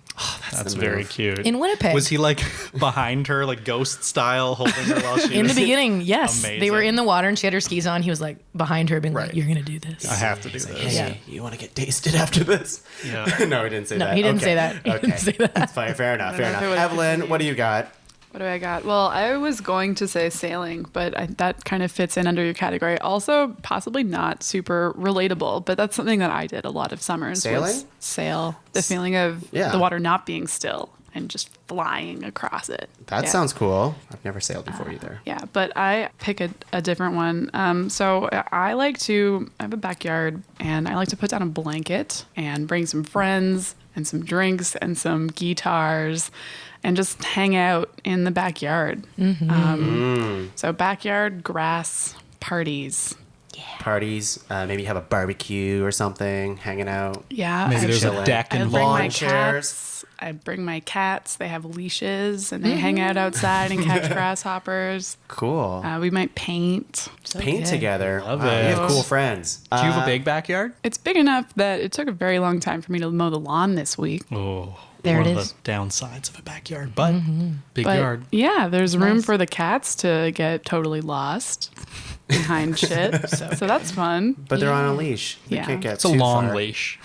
C: That's
D: the
C: very
D: move.
C: cute.
E: in Winnipeg.
C: Was he like behind her, like ghost style, holding her while she
E: in
C: was
E: the beginning, yes. They were
C: Amazing.
E: in the water and she had her skis on. He was like behind her being
C: Right.
E: like, you're going to do this.
C: I have to do
D: Hey,
C: this.
E: Yeah.
D: you want to get tasted after this?
C: Yeah.
D: No, he didn't say
E: No,
D: that.
E: he didn't
D: Okay.
E: say that. He didn't say that.
D: That's fine. Fair enough. Fair
F: know if
D: enough.
F: it was
D: Evelyn,
F: confusing.
D: what do you got?
F: What do I got? Well, I was going to say sailing, but that kind of fits in under your category. Also, possibly not super relatable, but that's something that I did a lot of summers.
D: Sailing?
F: Was sail. The feeling of
D: Yeah.
F: the water not being still and just flying across it.
D: That
F: Yeah.
D: sounds cool. I've never sailed before either.
F: Yeah, but I pick a different one. So I have a backyard and I like to put down a blanket and bring some friends and some drinks and some guitars and just hang out in the backyard. So backyard grass parties.
D: Parties, maybe have a barbecue or something, hanging out.
F: Yeah.
C: Maybe there's
D: chilling.
C: a deck
F: I bring
C: involved.
F: my
D: lawn chairs.
F: cats. I bring my cats. They have leashes and they hang out outside and catch grasshoppers.
D: Cool.
F: We might paint.
D: Paint
E: good.
D: together.
C: Love
D: Wow,
C: it.
D: You have cool friends.
C: Do you have a big backyard?
F: It's big enough that it took a very long time for me to mow the lawn this week.
C: Oh,
E: There
C: one
E: it
C: of
E: is.
C: the downsides of a backyard, but big
F: But
C: yard.
F: yeah, there's room
E: Nice.
F: for the cats to get totally lost behind shit. So that's fun.
D: But they're on a leash. They
F: Yeah.
D: can't get
C: It's a
D: too
C: long
D: far.
C: leash.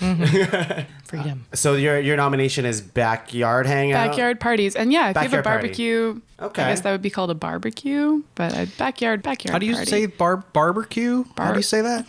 E: Freedom.
D: So your nomination is backyard hangout.
F: Backyard parties. And yeah, if you have a
D: Backyard party.
F: barbecue,
D: Okay.
F: I guess that would be called a barbecue, but a backyard
C: How do you
F: party.
C: say barbecue? How do you say that?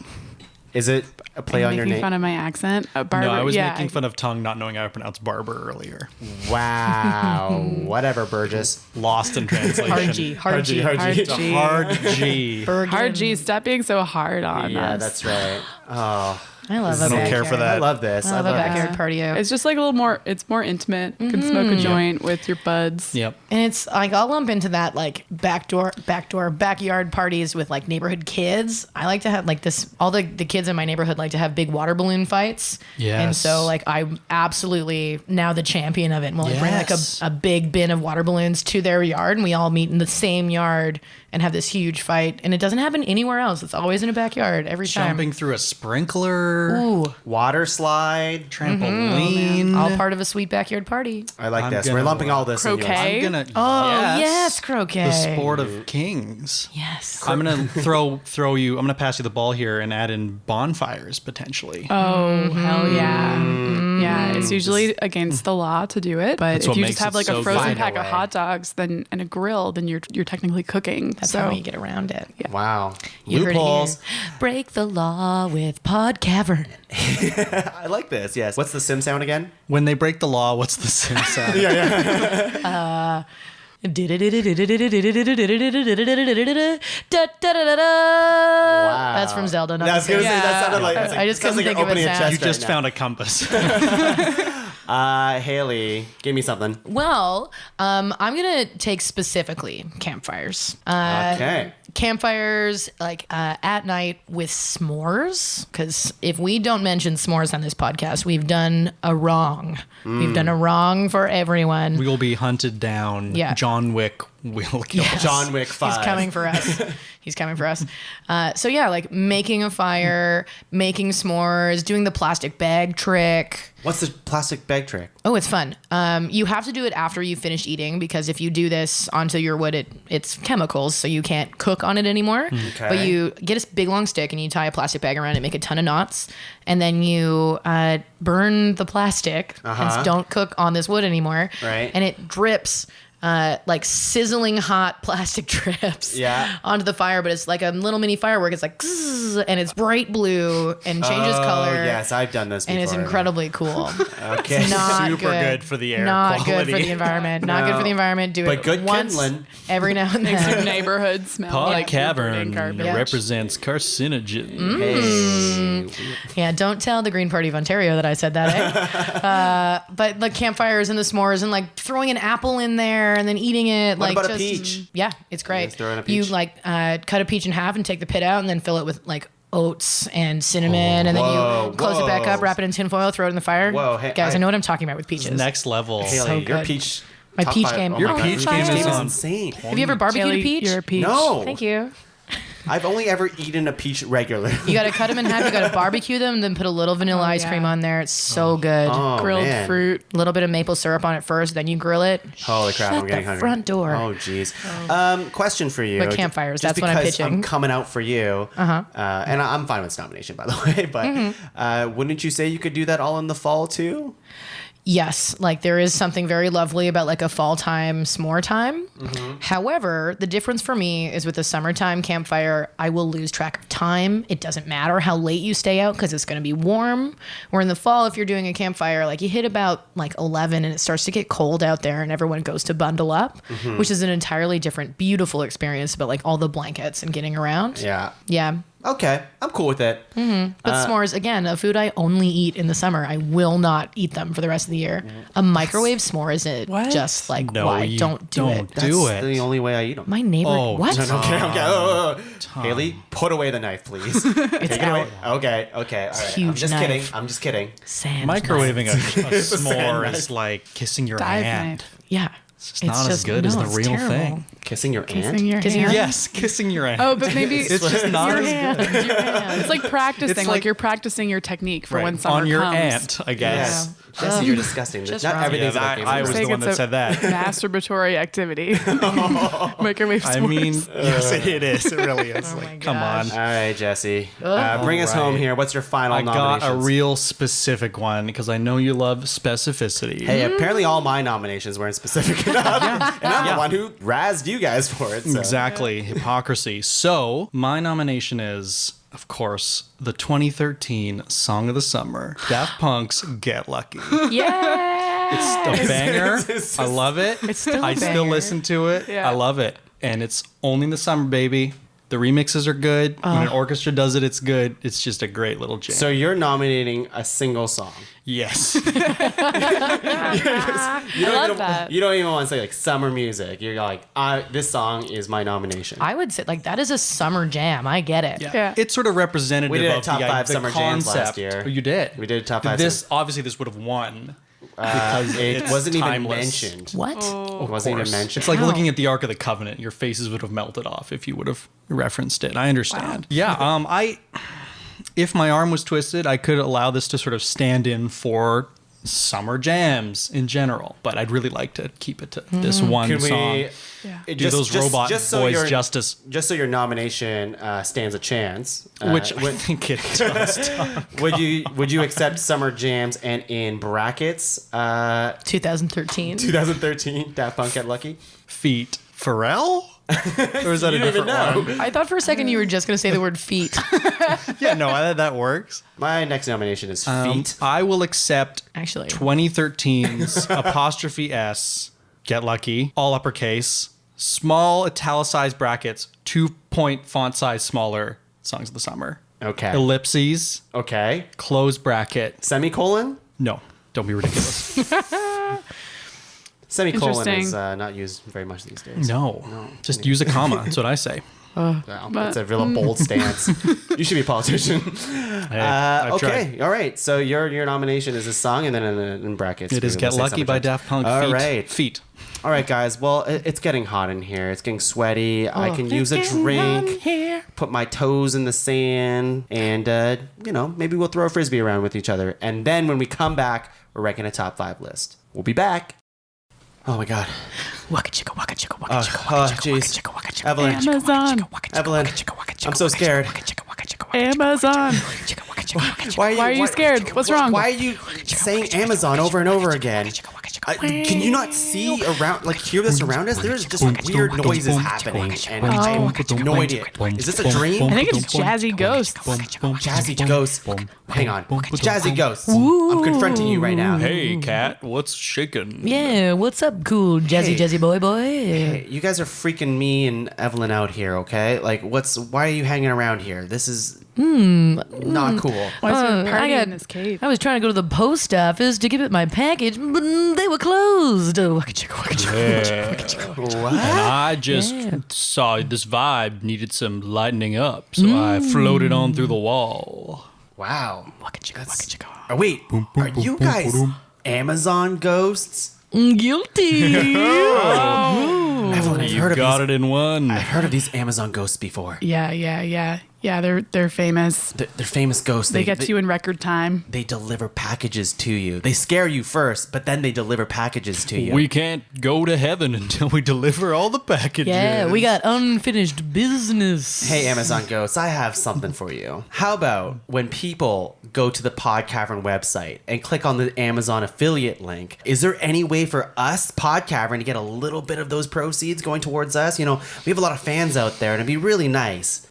D: Is it a play
F: Are
D: on
F: you
D: your
F: making
D: name?
F: fun of my accent? A
C: No, I was
F: yeah,
C: making fun of Tongue not knowing how to pronounce Barbr earlier.
D: Wow. Whatever, Burgess.
C: Lost in translation.
E: Hard G. Hard G.
D: Hard G.
C: It's a hard G.
E: Bergen.
F: Hard G. Stop being so hard on
D: Yeah,
F: us.
D: that's right. Oh,
E: I love a
C: I don't
E: backyard.
C: care for that.
D: I love this.
E: I love a
D: this.
E: backyard party.
F: It's just like a little more. It's more intimate. You can smoke a joint with your buds.
C: Yep.
E: And it's like I'll lump into that like backyard parties with like neighborhood kids. I like to have like this. All the kids in my neighborhood like to have big water balloon fights.
C: Yes.
E: And so like I'm absolutely now the champion of it. And we'll like bring like
C: Yes.
E: a big bin of water balloons to their yard, and we all meet in the same yard and have this huge fight. And it doesn't happen anywhere else. It's always in a backyard every
C: Jumping
E: time.
C: through a sprinkler,
E: Ooh,
D: Water slide.
C: trampoline.
E: all part of a sweet backyard party.
D: I like
C: I'm
D: this.
C: gonna
D: We're lumping all this in yours.
F: Croquet.
C: I'm gonna.
E: Oh yes, croquet.
C: The sport of kings.
E: Yes.
C: I'm gonna throw you. I'm gonna pass you the ball here and add in bonfires potentially.
F: Oh hell yeah! Yeah, it's usually against the law to do it, but
C: That's
F: if
C: what
F: you
C: makes
F: just have
C: it
F: like
C: so
F: a frozen
D: good.
F: pack of
D: Find a
F: hot dogs then and a grill, then you're technically cooking.
E: That's
F: so
E: how you get around it. Yeah.
D: Wow.
E: You heard it
D: Loopholes.
E: here. Break the law with Pod Cavern.
D: I like this. Yes. What's the sim sound again?
C: When they break the law, what's the sim sound?
E: That's from Zelda. Not
D: I was
E: the
D: gonna say
E: same.
D: that sounded like
E: I just
D: sounds
E: couldn't
D: like
E: think
D: you're
E: of a
D: opening a
E: sound.
C: You
D: chest
C: just
D: right
C: found a compass.
D: Haley, give me something.
E: Well, I'm gonna take specifically campfires.
D: Okay.
E: Campfires like at night with s'mores, because if we don't mention s'mores on this podcast, we've done a wrong. We've done a wrong for everyone.
C: We will be hunted down.
E: Yeah.
C: John Wick will kill us.
D: John Wick 5.
E: He's coming for us. He's coming for us. So yeah, like making a fire, making s'mores, doing the plastic bag trick.
D: What's the plastic bag trick?
E: Oh, it's fun. You have to do it after you finish eating, because if you do this onto your wood, it's chemicals, so you can't cook on it anymore.
D: Okay.
E: But you get a big long stick and you tie a plastic bag around it, make a ton of knots, and then you burn the plastic and don't cook on this wood anymore.
D: Right.
E: And it drips. Like sizzling hot plastic drips
D: Yeah.
E: onto the fire, but it's like a little mini firework. It's like, zzz, and it's bright blue and changes color.
D: Oh, yes, I've done this before.
E: And it's incredibly cool.
D: Okay.
E: It's not
C: Super good for the air
E: Not
C: quality.
E: good for the environment. Not good for the environment. Do
D: But
E: it
D: good
E: once
D: kindling.
E: every now and
F: Makes your
E: then.
F: neighborhood smell
C: Pod
F: like
C: Cavern
F: burning carpet.
E: Yeah.
C: represents carcinogen.
D: Hey.
E: Yeah, don't tell the Green Party of Ontario that I said that. But the campfires and the s'mores and like throwing an apple in there and then eating it.
D: What
E: like
D: about a
E: just,
D: peach?
E: Yeah, it's great.
D: guys throw in a
E: You
D: peach?
E: like cut a peach in half and take the pit out and then fill it with like oats and cinnamon, and then
D: Whoa,
E: you close it back up,
D: whoa.
E: wrap it in tinfoil, throw it in the fire.
D: Whoa, hey,
E: guys, I know what I'm talking about with peaches.
C: Next level.
D: Haley, your
E: good.
D: peach.
E: My
D: top
E: peach
D: five-
E: game.
D: Oh
E: Your
D: my God,
C: peach
D: your
C: game is
D: is
C: on
D: insane.
E: Have you ever barbecued
F: Haley,
E: a peach?
F: You're a peach.
D: No.
E: Thank you.
D: I've only ever eaten a peach regularly.
E: You got to cut them in half. You got to barbecue them, then put a little vanilla ice
F: yeah.
E: cream on there. It's so good.
D: Oh,
F: Grilled
D: man.
F: fruit.
E: A little bit of maple syrup on it first, then you grill it.
D: Holy crap,
E: Shut
D: I'm getting
E: the
D: hungry.
E: front door.
D: Oh, jeez. Question for you.
E: But campfires,
D: Just
E: that's what I'm
D: because
E: pitching.
D: I'm coming out for you. And I'm fine with this nomination, by the way. But wouldn't you say you could do that all in the fall, too?
E: Yes, like there is something very lovely about like a fall time s'more time. However, the difference for me is with the summertime campfire, I will lose track of time. It doesn't matter how late you stay out because it's going to be warm. Where in the fall, if you're doing a campfire, like you hit about like 11 and it starts to get cold out there and everyone goes to bundle up, which is an entirely different, beautiful experience about like all the blankets and getting around.
D: Yeah.
E: Yeah.
D: Okay, I'm cool with it.
E: But s'mores, again, a food I only eat in the summer. I will not eat them for the rest of the year. A microwave s'more is it
F: What?
E: just like,
C: No,
E: why?
C: you
E: Don't do it.
D: That's
C: do it.
D: the only way I eat them.
E: My neighbor,
C: Oh,
E: what?
C: no, no.
D: Okay. Oh. Haley, put away the knife, please. Take it away.
E: out.
D: Okay. All right.
E: huge
D: I'm just
E: knife.
D: kidding. I'm just kidding.
E: Sand
C: Microwaving
E: knife.
C: a s'more is like kissing your
F: Dive
C: hand.
F: knife.
E: Yeah.
C: It's not as good as the
E: it's
C: real
E: terrible.
C: thing.
D: Kissing your
F: Kissing
D: aunt?
F: your
E: Kissing
F: hand.
E: your-
C: Yes, kissing your hand.
F: Oh, but maybe
C: It's just not
E: Your
C: as
E: hand. Your hand.
F: it's like practicing.
C: It's
F: like,
C: like-
F: you're practicing your technique for
C: right.
F: when summer
C: on your
F: comes.
C: aunt, I guess.
D: Yes. Jesse, you're disgusting.
E: Just
D: Not
E: wrong.
D: everything's
C: Yeah,
D: about Game of
C: I was
D: Thrones.
C: the
F: Saying
C: one that
F: it's
C: said that.
F: Masturbatory activity. Microwave
C: I
F: s'mores.
C: mean, yes, it is. It really is.
E: Oh
C: Like,
E: my
C: come on.
E: gosh.
D: All right, Jesse. Bring us
C: All right.
D: home here. What's your final
C: I got
D: nominations?
C: a real specific one because I know you love specificity.
D: Hey, apparently all my nominations weren't specific enough. And I'm the one who razzed you guys for it. So.
C: Exactly. Hypocrisy. So, my nomination is, of course, the 2013 Song of the Summer, Daft Punk's Get Lucky.
E: Yeah.
C: It's a banger.
D: It's
C: I love it.
E: It's still a
C: I still
E: banger.
C: listen to it.
F: Yeah.
C: I love it. And it's only in the summer, baby. The remixes are good. When an orchestra does it, it's good. It's just a great little jam.
D: So you're nominating a single song.
C: yes.
D: You don't
F: love
D: even,
F: that.
D: You don't even want to say like summer music. You're like, this song is my nomination.
E: I would say like that is a summer jam. I get it.
F: Yeah.
C: It's sort of representative
D: We did a
C: of
D: top
C: the,
D: five
C: the
D: summer
C: concept.
D: jams last year.
C: Oh, you did?
D: We did a top five
C: This, obviously, this would have won. Because
D: it
C: it's
D: wasn't even
C: timeless.
D: mentioned.
E: What?
D: It wasn't even
C: course.
D: mentioned.
C: It's like looking at the Ark of the Covenant. Your faces would have melted off if you would have referenced it. I understand. Yeah. If my arm was twisted, I could allow this to sort of stand in for summer jams in general, but I'd really like to keep it to this one
D: Can
C: song.
D: we
C: Do those robot boys justice.
D: Just so your nomination stands a chance.
C: Which I think it does.
D: Would you accept Summer Jams and in brackets
E: 2013.
D: 2013 Daft Punk Get Lucky?
C: Feet. Pharrell? Or is that a
D: You don't even
C: different one?
E: I thought for a second you were just going to say the word feet.
C: Yeah, no, that works.
D: My next nomination is Feet.
C: I will accept
E: Actually.
C: 2013's apostrophe S, Get Lucky, all uppercase, small italicized brackets, 2-point font size smaller, Songs of the Summer.
D: Okay.
C: Ellipses,
D: Okay.
C: close bracket.
D: Semicolon?
C: No, don't be ridiculous.
D: Semicolon
F: Interesting.
D: is not used very much these days.
C: No, just use a comma. That's what I say.
D: Wow, that's a real bold stance. You should be a politician.
C: Hey, I've
D: Okay,
C: tried.
D: all right. So your nomination is a song, and then in brackets.
C: It is
D: we're
C: Get
D: gonna say
C: Lucky
D: Summer
C: by
D: Jams.
C: Daft Punk.
D: All
C: Feet.
D: right.
C: Feet.
D: All right, guys. Well, it's getting hot in here. It's getting sweaty. I can use a drink. Put my toes in the sand, and maybe we'll throw a frisbee around with each other. And then when we come back, we're ranking a top 5 list. We'll be back. Oh my God.
E: Waka chicka, waka chicka, waka chicka,
D: Oh,
E: waka chicka, waka
D: jeez.
E: chicka, waka chicka,
D: Evelyn.
F: Amazon.
D: Evelyn. I'm so scared.
F: Amazon. Why are you scared? What's wrong?
D: Why are you saying Amazon over and over again? Can you not see around, hear this around us? There's just weird noises happening, and I have no idea. Is this a dream?
F: I think it's Jazzy Ghosts.
D: Jazzy Ghosts. Hang on. Jazzy Ghosts. I'm confronting you right now.
C: Hey, cat, what's shaking?
E: Yeah, what's up, cool jazzy
D: Hey.
E: jazzy boy?
D: Hey, you guys are freaking me and Evelyn out here, okay? Why are you hanging around here? This is not cool.
F: Why is there a
E: I
F: party
E: got-
F: in this cave?
E: I was trying to go to the post office to give it my package, but they were closed. Oh, waka chicka, waka chicka, waka chicka, waka chicka.
D: What?
C: And I just saw this vibe needed some lightening up, so I floated on through the wall.
D: Wow.
E: Waka chicka, waka chicka.
D: Oh, wait, are you guys Amazon ghosts?
E: Guilty.
D: Evelyn, I've heard
C: You
D: of
C: got
D: these.
C: it in one.
D: I've heard of these Amazon ghosts before.
F: Yeah, they're famous.
D: They're famous ghosts.
F: They get to you in record time.
D: They deliver packages to you. They scare you first, but then they deliver packages to you.
C: We can't go to heaven until we deliver all the packages.
E: Yeah, we got unfinished business.
D: Hey, Amazon ghosts, I have something for you. How about when people go to the Pod Cavern website and click on the Amazon affiliate link, is there any way for us, Pod Cavern, to get a little bit of those proceeds going towards us? We have a lot of fans out there, and it'd be really nice.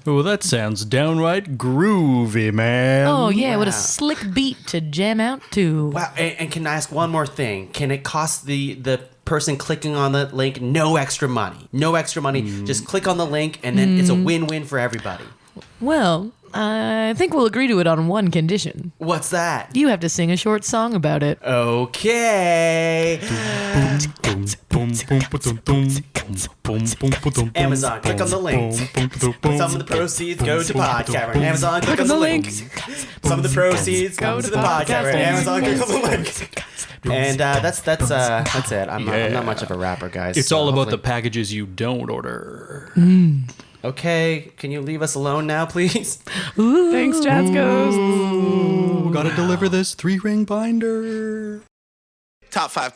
C: Oh, that sounds downright groovy, man.
E: Oh yeah, what
D: Wow.
E: a slick beat to jam out to.
D: Wow, and can I ask one more thing? Can it cost the person clicking on the link no extra money? No extra money. Just click on the link, and then it's a win-win for everybody.
E: Well, I think we'll agree to it on one condition.
D: What's that?
E: You have to sing a short song about it.
D: Okay. Amazon, click on the link. Some of the proceeds go to Pod Cavern. Amazon, click on the link. Some of the proceeds go to the Pod Cavern. Amazon, click on the link. And that's it. I'm not much of a rapper, guys.
C: It's
D: so
C: all about the
D: hopefully-
C: packages you don't order.
D: Okay, can you leave us alone now, please?
F: Thanks, Jazz Ghosts.
C: We gotta deliver this 3-ring binder.
A: Top five.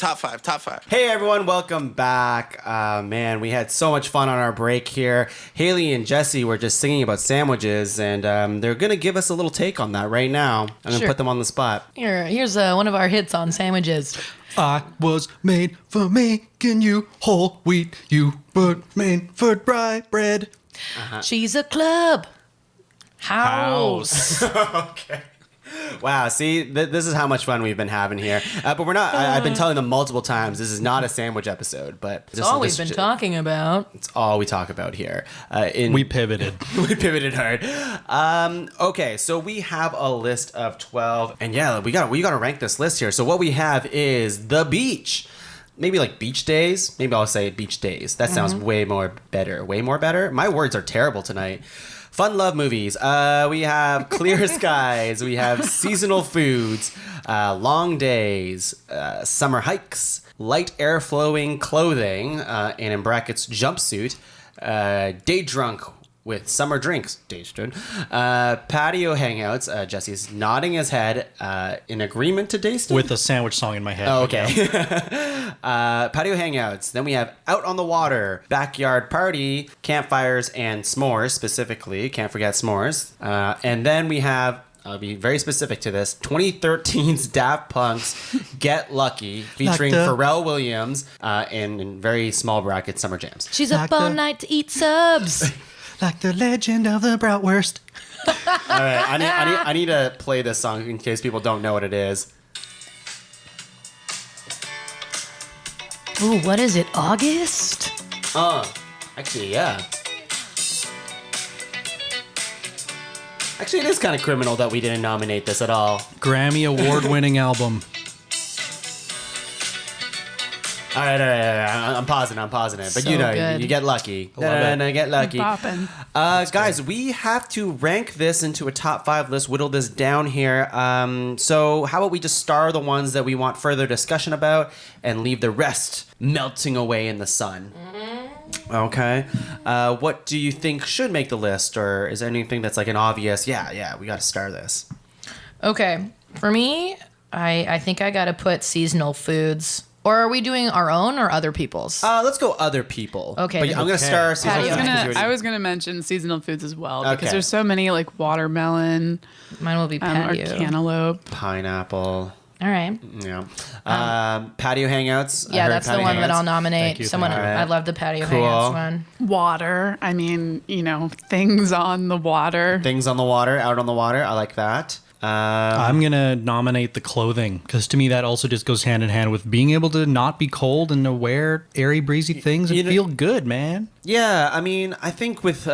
D: Hey everyone, welcome back. Man, we had so much fun on our break here. Haley and Jesse were just singing about sandwiches, and they're gonna give us a little take on that right now. I'm gonna
E: Sure.
D: put them on the spot.
E: Here's one of our hits on sandwiches.
C: I was made for making you whole wheat. You were made for dry bread.
E: She's a club house.
D: Okay. Wow, see, this is how much fun we've been having here. But we're not, I've been telling them multiple times, this is not a sandwich episode, but
E: That's all we've been talking about.
D: It's all we talk about here.
C: We pivoted.
D: We pivoted hard. Okay, so we have a list of 12, and yeah, we got to rank this list here. So what we have is the beach. Maybe like beach days. Maybe I'll say beach days. That sounds way more better. Way more better. My words are terrible tonight. Fun love movies. We have Clear Skies. We have seasonal foods, long days, summer hikes, light air flowing clothing, and in brackets jumpsuit, day drunk with summer drinks, tasted. Patio hangouts. Jesse's nodding his head in agreement to tasted.
C: With a sandwich song in my head.
D: Oh, okay. Patio hangouts. Then we have out on the water, backyard party, campfires, and s'mores specifically. Can't forget s'mores. And then we have, I'll be very specific to this, 2013's Daft Punk's Get Lucky, featuring Pharrell Williams in very small brackets summer jams.
E: She's up all night to eat subs.
C: Like the legend of the bratwurst.
D: All right, I need to play this song in case people don't know what it is.
E: Ooh, what is it? August?
D: Actually, yeah. Actually, it is kind of criminal that we didn't nominate this at all.
C: Grammy award-winning album.
D: All right. I'm pausing it. But
E: So
D: you know,
E: good.
D: you get lucky.
C: Love it.
D: Get lucky.
F: Bopping.
D: Guys, we have to rank this into a top 5 list, whittle this down here. So how about we just star the ones that we want further discussion about and leave the rest melting away in the sun? Okay. What do you think should make the list, or is there anything that's like an obvious, yeah, we got to star this?
E: Okay. For me, I think I got to put seasonal foods. Or are we doing our own or other people's?
D: Let's go other people.
E: Okay,
D: But
E: then-
D: I'm going to star seasonal
E: Patio.
D: foods 'cause you
F: I
D: already-
F: was gonna mention seasonal foods as well because
D: Okay.
F: there's so many like watermelon
E: Mine will be
F: or
E: patio.
F: cantaloupe.
D: Pineapple.
E: All right.
D: Yeah. Patio hangouts. I
E: Yeah,
D: heard
E: that's the
D: patio
E: one that
D: hangouts.
E: I'll nominate.
C: Thank you,
E: Someone.
D: thank you.
E: I love the patio
D: Cool.
E: hangouts one.
F: Water. I mean, things on the water.
D: Things on the water, out on the water. I like that.
C: I'm going to nominate the clothing because to me that also just goes hand in hand with being able to not be cold and to wear airy, breezy things and
D: You know-
C: feel good, man.
D: Yeah, I mean, I think with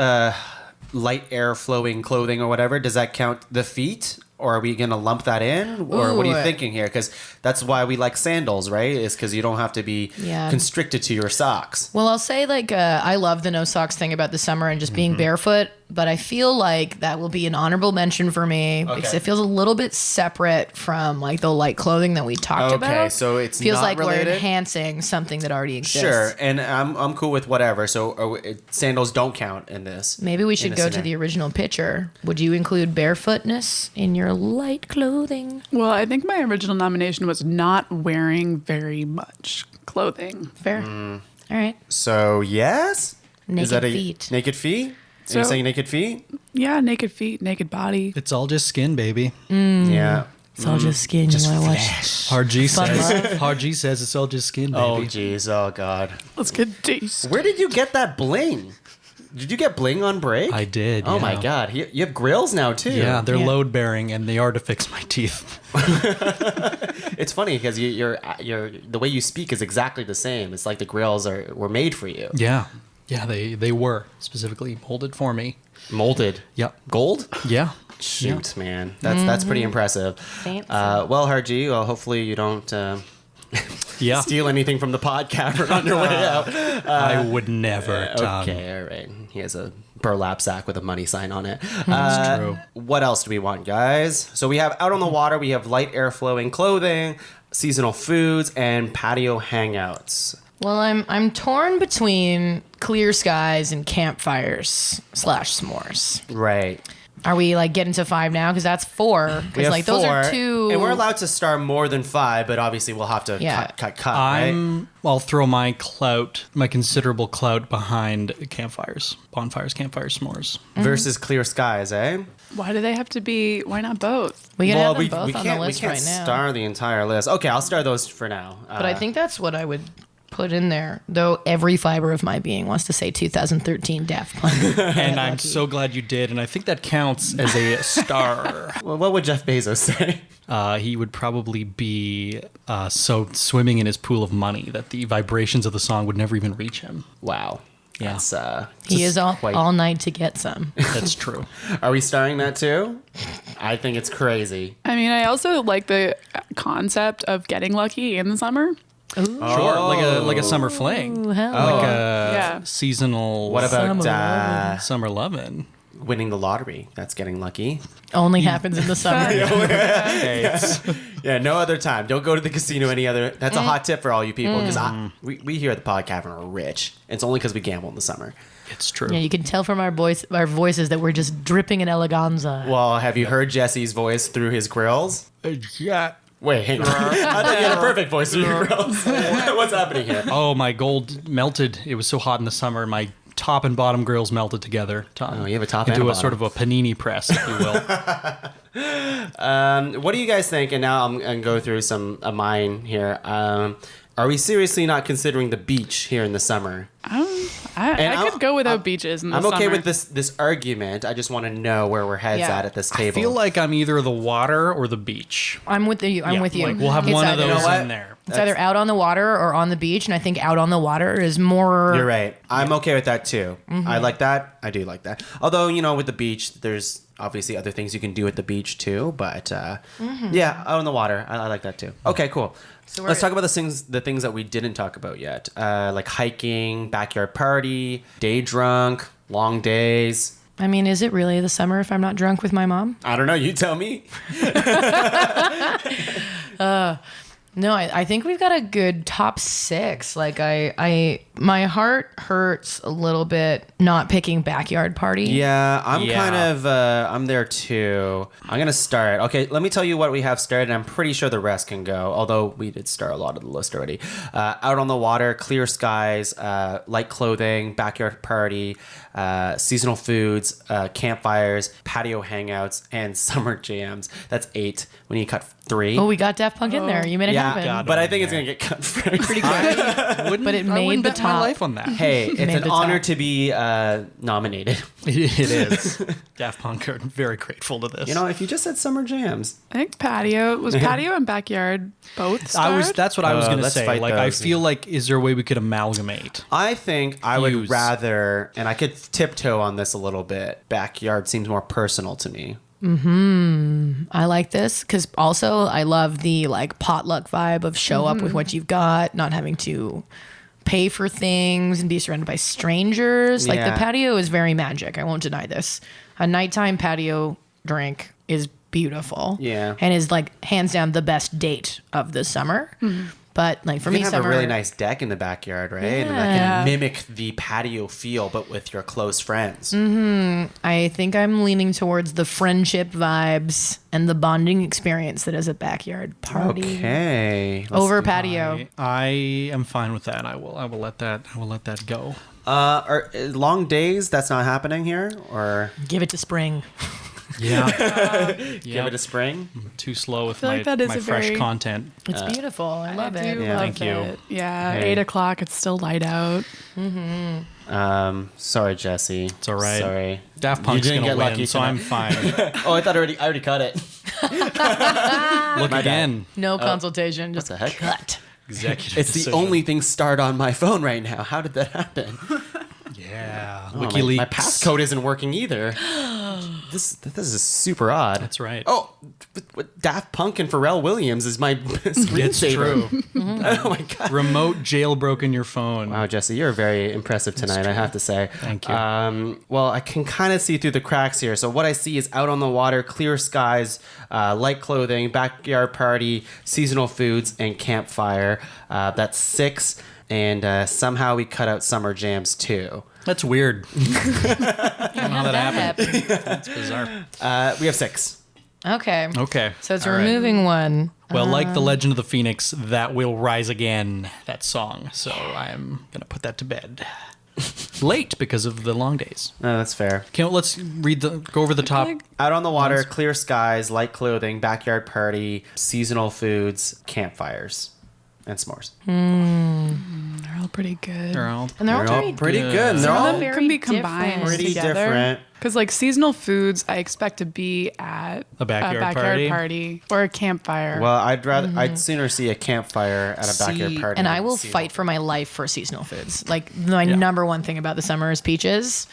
D: light air flowing clothing or whatever, does that count the feet? Or are we going to lump that in? Or what are you
E: Ooh.
D: thinking here? Because that's why we like sandals, right? Is because you don't have to be
E: Yeah.
D: constricted to your socks.
E: Well, I'll say I love the no socks thing about the summer and just being barefoot, but I feel like that will be an honorable mention for me because
D: Okay.
E: it feels a little bit separate from like the light clothing that we talked about.
D: Okay, so it's
E: feels
D: not
E: like
D: related?
E: we're enhancing something that already exists.
D: Sure, and I'm cool with whatever. So sandals don't count in this.
E: Maybe we should
D: in
E: go
D: this
E: to the
D: scenario.
E: original picture. Would you include barefootness in your light clothing?
F: Well, I think my original nomination was not wearing very much clothing.
E: Fair. All right.
D: So yes,
E: Naked feet.
D: Naked feet. Are you
F: So-
D: saying naked feet?
F: Yeah, naked feet, naked body.
C: It's all just skin, baby.
D: Yeah.
E: It's all just skin. You want to watch?
C: Hard G
E: Fun
C: says.
E: love.
C: Hard G says it's all just skin, baby.
D: Oh jeez. Oh god.
F: Let's get decent.
D: Where did you get that bling? Did you get bling on break?
C: I did.
D: Oh my
C: yeah.
D: god. You have grills now too.
C: Yeah, they're
E: Yeah.
C: load bearing and they are to fix my teeth.
D: It's funny because you're the way you speak is exactly the same. It's like the grills were made for you.
C: Yeah. Yeah, they were specifically molded for me.
D: Molded.
C: Yep.
D: Gold?
C: Yeah.
D: Shoot, man. That's pretty impressive.
E: Fancy.
D: Well, Harji, well, hopefully you don't
C: Yeah.
D: steal anything from the podcast on your way out.
C: I would never. Tom.
D: Okay, all right. He has a burlap sack with a money sign on it.
C: That's true.
D: What else do we want, guys? So we have out on the water, we have light air flowing clothing, seasonal foods, and patio hangouts.
E: Well, I'm torn between clear skies and campfires / s'mores.
D: Right.
E: Are we like getting to 5 now? Because that's 4.
D: We
E: Because
D: have
E: like those are
D: four,
E: 2.
D: and we're allowed to star more than 5, but obviously we'll have to
E: Yeah.
D: cut, right?
C: I'll throw my considerable clout behind campfires, bonfires, campfires, s'mores.
D: Versus clear skies, eh?
F: Why do they have to be? Why not both?
E: We can have them
D: we
E: both on
D: can't
E: the list
D: we can't
E: right now.
D: star the entire list. Okay, I'll star those for now.
E: But I think that's what I would put in there. Though every fiber of my being wants to say 2013 Daft Punk.
C: And I'm so glad you did. And I think that counts as a star.
D: Well, what would Jeff Bezos say?
C: He would probably be so swimming in his pool of money that the vibrations of the song would never even reach him.
D: Wow.
C: Yeah.
D: That's,
E: He is
D: quite-
E: all night to get some.
C: That's true.
D: Are we starring that too? I think it's crazy.
F: I mean, I also like the concept of getting lucky in the summer.
C: Sure, like a summer fling,
E: Ooh, hell.
C: like a
F: Yeah.
C: seasonal.
D: What about
E: Summer
C: summer lovin'?
D: winning the lottery. That's getting lucky.
E: Only happens in the summer.
D: Yeah, no other time. Don't go to the casino any other. That's a hot tip for all you people because we here at the podcast are rich. It's only because we gamble in the summer.
C: It's true.
E: Yeah, you can tell from our voices that we're just dripping in eleganza.
D: Well, have you heard Jesse's voice through his grills?
C: Yeah.
D: Wait, hang on. I thought you had a perfect voice through your grills. What's happening here?
C: Oh, my gold melted. It was so hot in the summer. My top and bottom grills melted together.
D: Oh, you have a top and
C: into
D: a
C: a sort of a panini press, if you will.
D: What do you guys think? And now I'm going to go through some of mine here. Are we seriously not considering the beach here in the summer?
F: I could go without beaches in the
D: I'm
F: summer.
D: okay with this argument. I just want to know where we're heads
E: Yeah.
D: at this
C: I
D: table.
C: feel like I'm either the water or the beach.
E: I'm with you. I'm
C: Yeah,
E: with you.
C: like, we'll have
E: It's
C: one of
E: either-
C: those
D: You know what?
C: in there.
E: It's either out on the water or on the beach, and I think out on the water is more.
D: You're right. I'm okay with that too. I like that. I do like that. Although, with the beach, there's obviously other things you can do at the beach too. But yeah, out on the water, I like that too. Okay, cool.
E: So
D: Let's
E: we're-
D: talk about the things that we didn't talk about yet, like hiking, backyard party, day drunk, long days.
E: I mean, is it really the summer if I'm not drunk with my mom?
D: I don't know. You tell me.
E: No, I think we've got a good top 6. Like my heart hurts a little bit not picking backyard party.
D: Yeah, I'm
C: Yeah.
D: kind of, I'm there too. I'm going to start. Okay, let me tell you what we have started. I'm pretty sure the rest can go, although we did start a lot of the list already. Out on the water, clear skies, light clothing, backyard party, seasonal foods, campfires, patio hangouts, and summer jams. That's 8 when you cut 3.
E: Oh, we got Daft Punk in there. You made it happen.
C: God.
D: But I think it's going to get cut pretty quick.
E: But it
C: I
E: made
C: wouldn't
E: the
C: bet my
E: top.
C: life on that.
D: Hey, it's
E: Made
D: an
E: the
D: honor
E: top.
D: to be nominated.
C: It is. Daft Punk are very grateful to this.
D: If you just said summer jams.
F: I think patio and backyard both.
C: That's what I was going to
D: let's
C: say.
D: fight
C: Like, I
D: those.
C: feel like, is there a way we could amalgamate?
D: I think I would
C: Fuse.
D: rather, and I could tiptoe on this a little bit, backyard seems more personal to me.
E: I like this because also I love the like potluck vibe of show up with what you've got, not having to pay for things and be surrounded by strangers. Like the
D: Yeah.
E: patio is very magic. I won't deny this. A nighttime patio drink is beautiful.
D: Yeah.
E: And is like hands down the best date of the summer. But like for
D: You
E: me,
D: can have
E: summer
D: a really nice deck in the backyard, right? And that
E: Yeah.
D: can mimic the patio feel, but with your close friends.
E: I think I'm leaning towards the friendship vibes and the bonding experience that is a backyard party.
D: Okay.
E: Over patio.
C: I am fine with that. I will let that go.
D: Are long days? That's not happening here, or
E: Give it to spring.
C: Yeah.
D: give it a spring.
C: Too slow with
F: feel
C: my,
F: like that is
C: my
F: a
C: fresh
F: very-
C: content.
E: It's beautiful. I love
F: I
E: it.
F: do
D: Yeah.
F: love
C: Thank you.
F: it. Yeah,
D: Hey.
F: 8:00. It's still light out.
D: Sorry, Jesse. It's
C: all right.
D: Sorry.
C: Daft Punk's
D: didn't
C: going to
D: get
C: win,
D: lucky
C: so I'm fine.
D: Oh, I thought I already cut it.
C: Look again.
E: No consultation, just
D: the heck?
E: cut.
C: Executive
D: It's the
C: decision.
D: only thing starred on my phone right now. How did that happen?
C: Yeah.
D: Oh,
C: WikiLeaks.
D: my passcode isn't working either. This is super odd.
C: That's right.
D: Oh, what Daft Punk and Pharrell Williams is my screensaver.
C: It's true.
D: Oh my god.
C: Remote jailbroken your phone.
D: Wow, Jesse, you're very impressive tonight, I have to say.
C: Thank you.
D: Well, I can kind of see through the cracks here. So what I see is out on the water, clear skies, light clothing, backyard party, seasonal foods, and campfire. That's 6. And somehow we cut out summer jams too.
C: That's weird. I don't know how that happened. That's bizarre.
D: We have 6.
E: Okay.
C: Okay.
E: So it's
C: All right.
E: removing one.
C: Well, like the Legend of the Phoenix, that will rise again, that song. So I'm going to put that to bed. Late because of the long days.
D: No, that's fair.
C: Let's go over the top.
D: Out on the water, clear skies, light clothing, backyard party, seasonal foods, campfires, and s'mores.
F: They're all pretty good.
C: They're all-
E: And they're all very
D: pretty
C: good.
D: good. And they're
F: Some of
D: all
F: them
E: very
F: can be combined
E: different.
D: pretty
F: together.
D: different.
F: Because like seasonal foods, I expect to be at
C: A backyard
F: party or a campfire.
D: Well, I'd sooner see a campfire at a backyard
E: See,
D: party.
E: and I
D: than
E: will
D: see-
E: fight for my life for seasonal foods. Like my number one thing about the summer is peaches.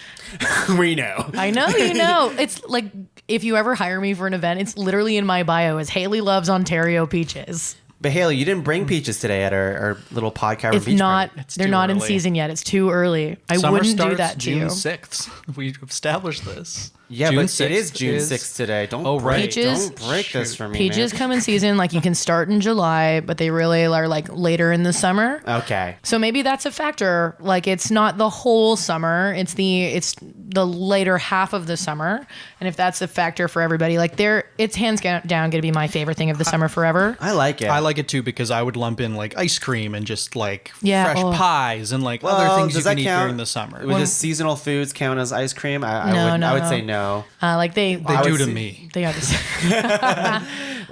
D: We know.
E: I know, you know. It's like if you ever hire me for an event, it's literally in my bio as Hayley loves Ontario peaches.
D: But Hayley, you didn't bring peaches today at our little podcast.
E: It's not. They're
C: too
E: not in
C: early.
E: season yet. It's too early. I
C: Summer
E: wouldn't do
C: starts
E: that to
C: June
E: you.
C: 6th. We established this.
D: Yeah,
C: June
D: but it is
C: 6th
D: June 6th today. Don't
C: Oh, right.
E: Peaches-
D: Don't break this for me,
E: Peaches
D: man.
E: come in season. Like you can start in July, but they really are like later in the summer.
D: Okay.
E: So maybe that's a factor. Like it's not the whole summer. It's the later half of the summer. And if that's a factor for everybody, like it's hands down going to be my favorite thing of the summer forever.
D: I like it.
C: I like it too because I would lump in like ice cream and just like
E: Yeah,
C: fresh
E: oh.
C: pies and like
D: Well,
C: other things you
D: does that
C: can eat
D: count?
C: during the summer.
D: Would just seasonal foods count as ice cream? I would say no.
E: Like they
C: do to me.
E: They are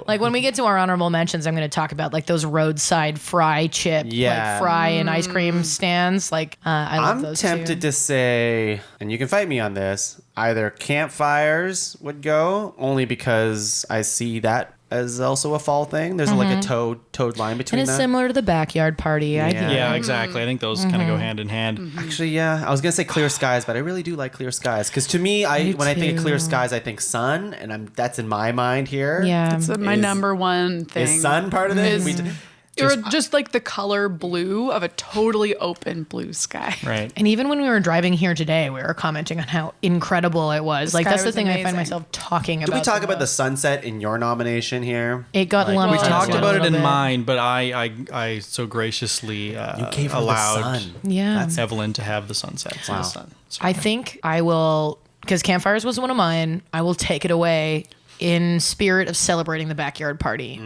E: like when we get to our honorable mentions, I'm going to talk about like those roadside fry chip,
D: Yeah.
E: like fry and ice cream stands. Like I love
D: I'm
E: those
D: tempted
E: too.
D: to say, and you can fight me on this, either campfires would go, only because I see that as also a fall thing. There's like a toad line between
E: And it's
D: that.
E: similar to the backyard party. I
D: Yeah.
E: get it.
C: Yeah, exactly. I think those kind of go hand in hand.
D: Actually, yeah, I was gonna say clear skies, but I really do like clear skies because to me, when I think of clear
E: too.
D: skies, I think sun, and that's in my mind here.
E: Yeah.
F: It's my
D: Is-
F: number one thing.
D: Is sun part of it?
F: Is- or just like the color blue of a totally open blue sky.
C: Right.
E: And even when we were driving here today, we were commenting on how incredible it was. Like
F: sky
E: that's the
F: was
E: thing I find
F: amazing.
E: myself talking about.
D: Did we talk about the
E: most.
D: sunset in your nomination here?
E: It got
D: Like,
E: lumped.
C: We
F: Well,
C: talked
F: yeah.
C: about it in
E: mine.
C: mine, but I so graciously
D: You gave her the
C: allowed
D: sun.
E: Yeah.
C: Evelyn to have the sunsets and the sun. So
E: I think I will, because campfires was one of mine. I will take it away in spirit of celebrating the backyard party,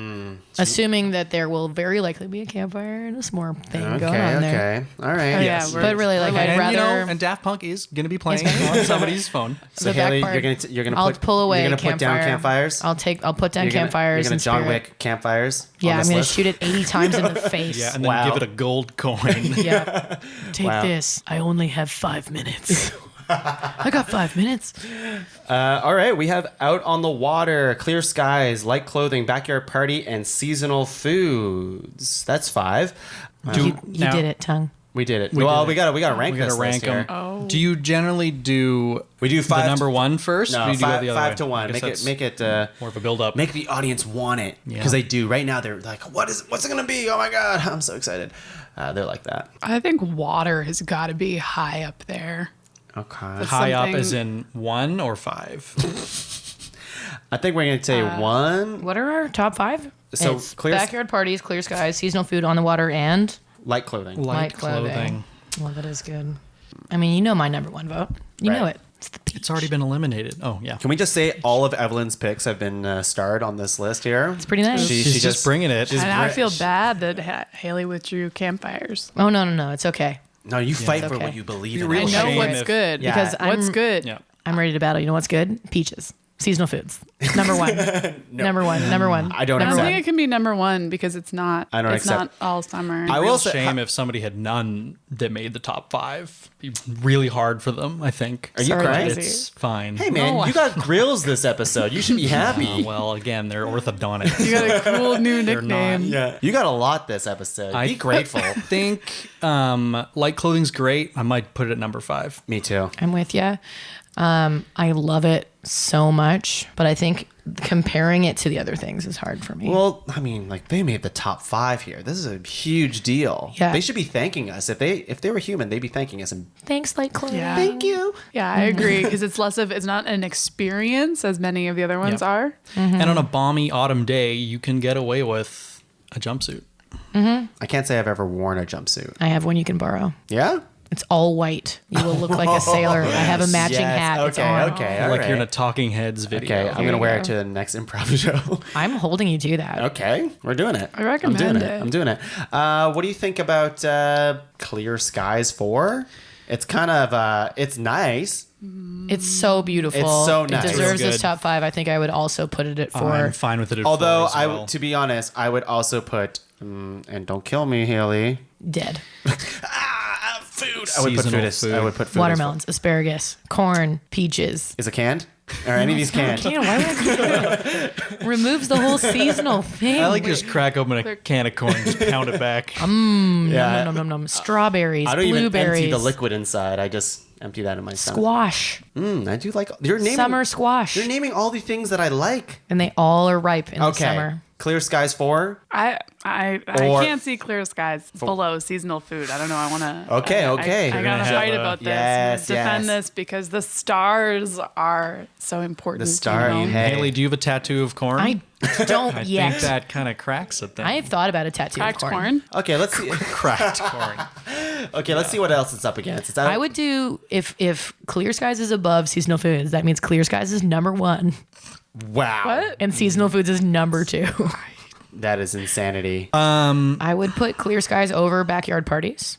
E: assuming that there will very likely be a campfire and a s'more thing going on there.
D: Okay. All right.
F: Oh, yeah,
D: Yes.
F: we're-
E: But really, like,
F: we're
E: I'd
C: and,
E: rather.
C: you know, and Daft Punk is going to be playing on somebody's phone.
D: So
E: the back
D: Hayley,
E: part,
D: you're gonna
E: I'll
D: put,
E: pull away.
D: You're gonna put down
E: campfire.
D: campfires.
E: I'll put down
D: You're gonna-
E: campfires.
D: You're gonna
E: in
D: John
E: spirit.
D: Wick campfires.
E: Yeah,
D: on
E: I'm
D: this
E: gonna
D: list?
E: shoot it 80 times in the face.
C: Yeah, and then
D: Wow.
C: give it a gold coin.
E: Yeah. Take
D: Wow.
E: this. I only have 5 minutes. I got 5 minutes.
D: All right, we have out on the water, clear skies, light clothing, backyard party, and seasonal foods. That's 5.
E: You
C: now-
E: did it, Tongue.
D: We did it.
C: We
D: well,
C: did
D: we
C: it.
D: gotta rank
C: We
D: this
C: gotta rank
D: list here.
C: them.
F: Oh.
C: Do you generally do
D: We do
C: the
D: 5
C: number one first?
D: No,
C: or do you do it
D: 5,
C: the other
D: 5
C: way?
D: to 1.
C: I guess
D: Make
C: that's
D: it
C: more of a build up.
D: make the audience want it because
C: Yeah.
D: they do. Right now, they're like, what's it gonna be? Oh my god, I'm so excited. They're like that.
F: I think water has got to be high up there.
D: Okay.
C: High up
F: something-
C: as in 1 or 5?
D: I think we're gonna say 1.
E: What are our top 5?
D: So
E: It's
D: clear-
E: backyard parties, clear skies, seasonal food on the water, and
D: Light clothing.
E: light clothing. Well, that is good. I mean, you know my number 1 vote. You know
D: Right.
E: it. It's the peach.
C: It's already been eliminated. Oh, yeah.
D: Can we just say all of Evelyn's picks have been starred on this list here?
E: It's pretty nice.
C: She's just bringing it.
D: she's
F: And I
D: br-
F: feel bad that Haley withdrew campfires.
E: Oh no, it's okay.
D: No, you fight for
E: okay.
D: what you believe
C: Be
D: in.
C: real
F: I know
C: shame
F: what's
C: if-
F: good.
D: Yeah.
E: Because
F: What's
E: I'm
F: good?
C: Yeah.
E: I'm ready to battle. You know what's good? Peaches. Seasonal foods. Number 1. Number 1. Number 1.
D: I don't
F: I don't
D: accept.
F: think it can be number 1 because it's not.
D: I don't
F: it's
D: accept-
F: not all summer.
D: I will
C: Real
D: say,
C: shame if somebody had none that made the top 5. Be really hard for them, I think.
D: Are you
E: Sorry,
D: crying?
E: Jesse.
C: It's fine.
D: Hey man,
C: No,
D: you got grills this episode. You should be happy.
C: well, again, they're orthodontics.
F: you got a cool new
C: They're
F: nickname.
D: Yeah, you got a lot this episode.
C: I
D: Be grateful.
C: think light clothing's great. I might put it at number 5.
D: Me too.
E: I'm with you. I love it so much, but I think comparing it to the other things is hard for me.
D: Well, I mean, like they made the top 5 here. This is a huge deal.
E: Yeah.
D: They should be thanking us. If they were human, they'd be thanking us. And
E: Thanks, light clothing.
F: Yeah.
D: thank you.
F: Yeah, I agree because it's not an experience as many of the other ones
C: Yep.
F: are.
C: And on a balmy autumn day, you can get away with a jumpsuit.
D: I can't say I've ever worn a jumpsuit.
E: I have one you can borrow.
D: Yeah.
E: It's all white. You will look like a sailor. I have a matching
D: Yes.
E: hat. It's
D: Okay.
E: on.
D: Okay. all
C: like you're in a
D: right.
C: Talking Heads video.
D: Okay. I'm gonna
E: you
D: wear
E: go.
D: it to the next improv show.
E: I'm holding you to that.
D: Okay, we're doing it.
F: I recommend
D: I'm doing
F: it.
D: I'm doing it. What do you think about Clear Skies 4? It's kind of it's nice.
E: It's so beautiful.
D: It's so nice.
E: It deserves
C: Real
E: this
C: good.
E: top 5. I think I would also put it at 4.
C: I'm fine with it at
D: Although
C: 4 as well.
D: to be honest, I would also put and don't kill me, Haley.
E: Dead.
D: Food. I would put
C: Seasonal
D: food. As,
C: food.
D: I would put food.
E: Watermelons, asparagus, corn, peaches.
D: Is it canned? Are any of these canned?
E: Can't, why would I do Removes the whole seasonal thing.
C: I like to just crack open a can of corn and just pound it back.
D: Yeah.
E: Nom, nom, nom. Strawberries,
D: I don't even
E: blueberries,
D: empty the liquid inside. I just empty that in my stomach.
E: squash,
D: I do like you're naming
E: summer squash.
D: You're naming all the things that I like.
E: And they all are ripe in the
D: Okay.
E: summer.
D: Clear Skies 4.
F: I I
D: Or-
F: can't see clear skies below seasonal food. I don't know. I want to.
D: Okay, okay.
F: I
D: You're
F: gotta
C: gonna
F: fight
C: have
F: about this.
D: Yes,
F: Defend
D: yes.
F: this because the stars are so important.
D: The star-
F: You know?
D: Hey.
C: Haley, do you have a tattoo of corn?
E: I don't
C: I
E: yet.
C: think that kind of cracks it then.
E: I've thought about a tattoo
F: Cracked
E: of
F: corn.
D: Okay, let's see.
C: cracked corn.
D: Okay, let's see what else it's up against. It's
E: I would do if clear skies is above seasonal foods, that means clear skies is number 1
D: Wow.
F: What?
E: and seasonal foods is number 2.
D: That is insanity.
E: I would put clear skies over backyard parties.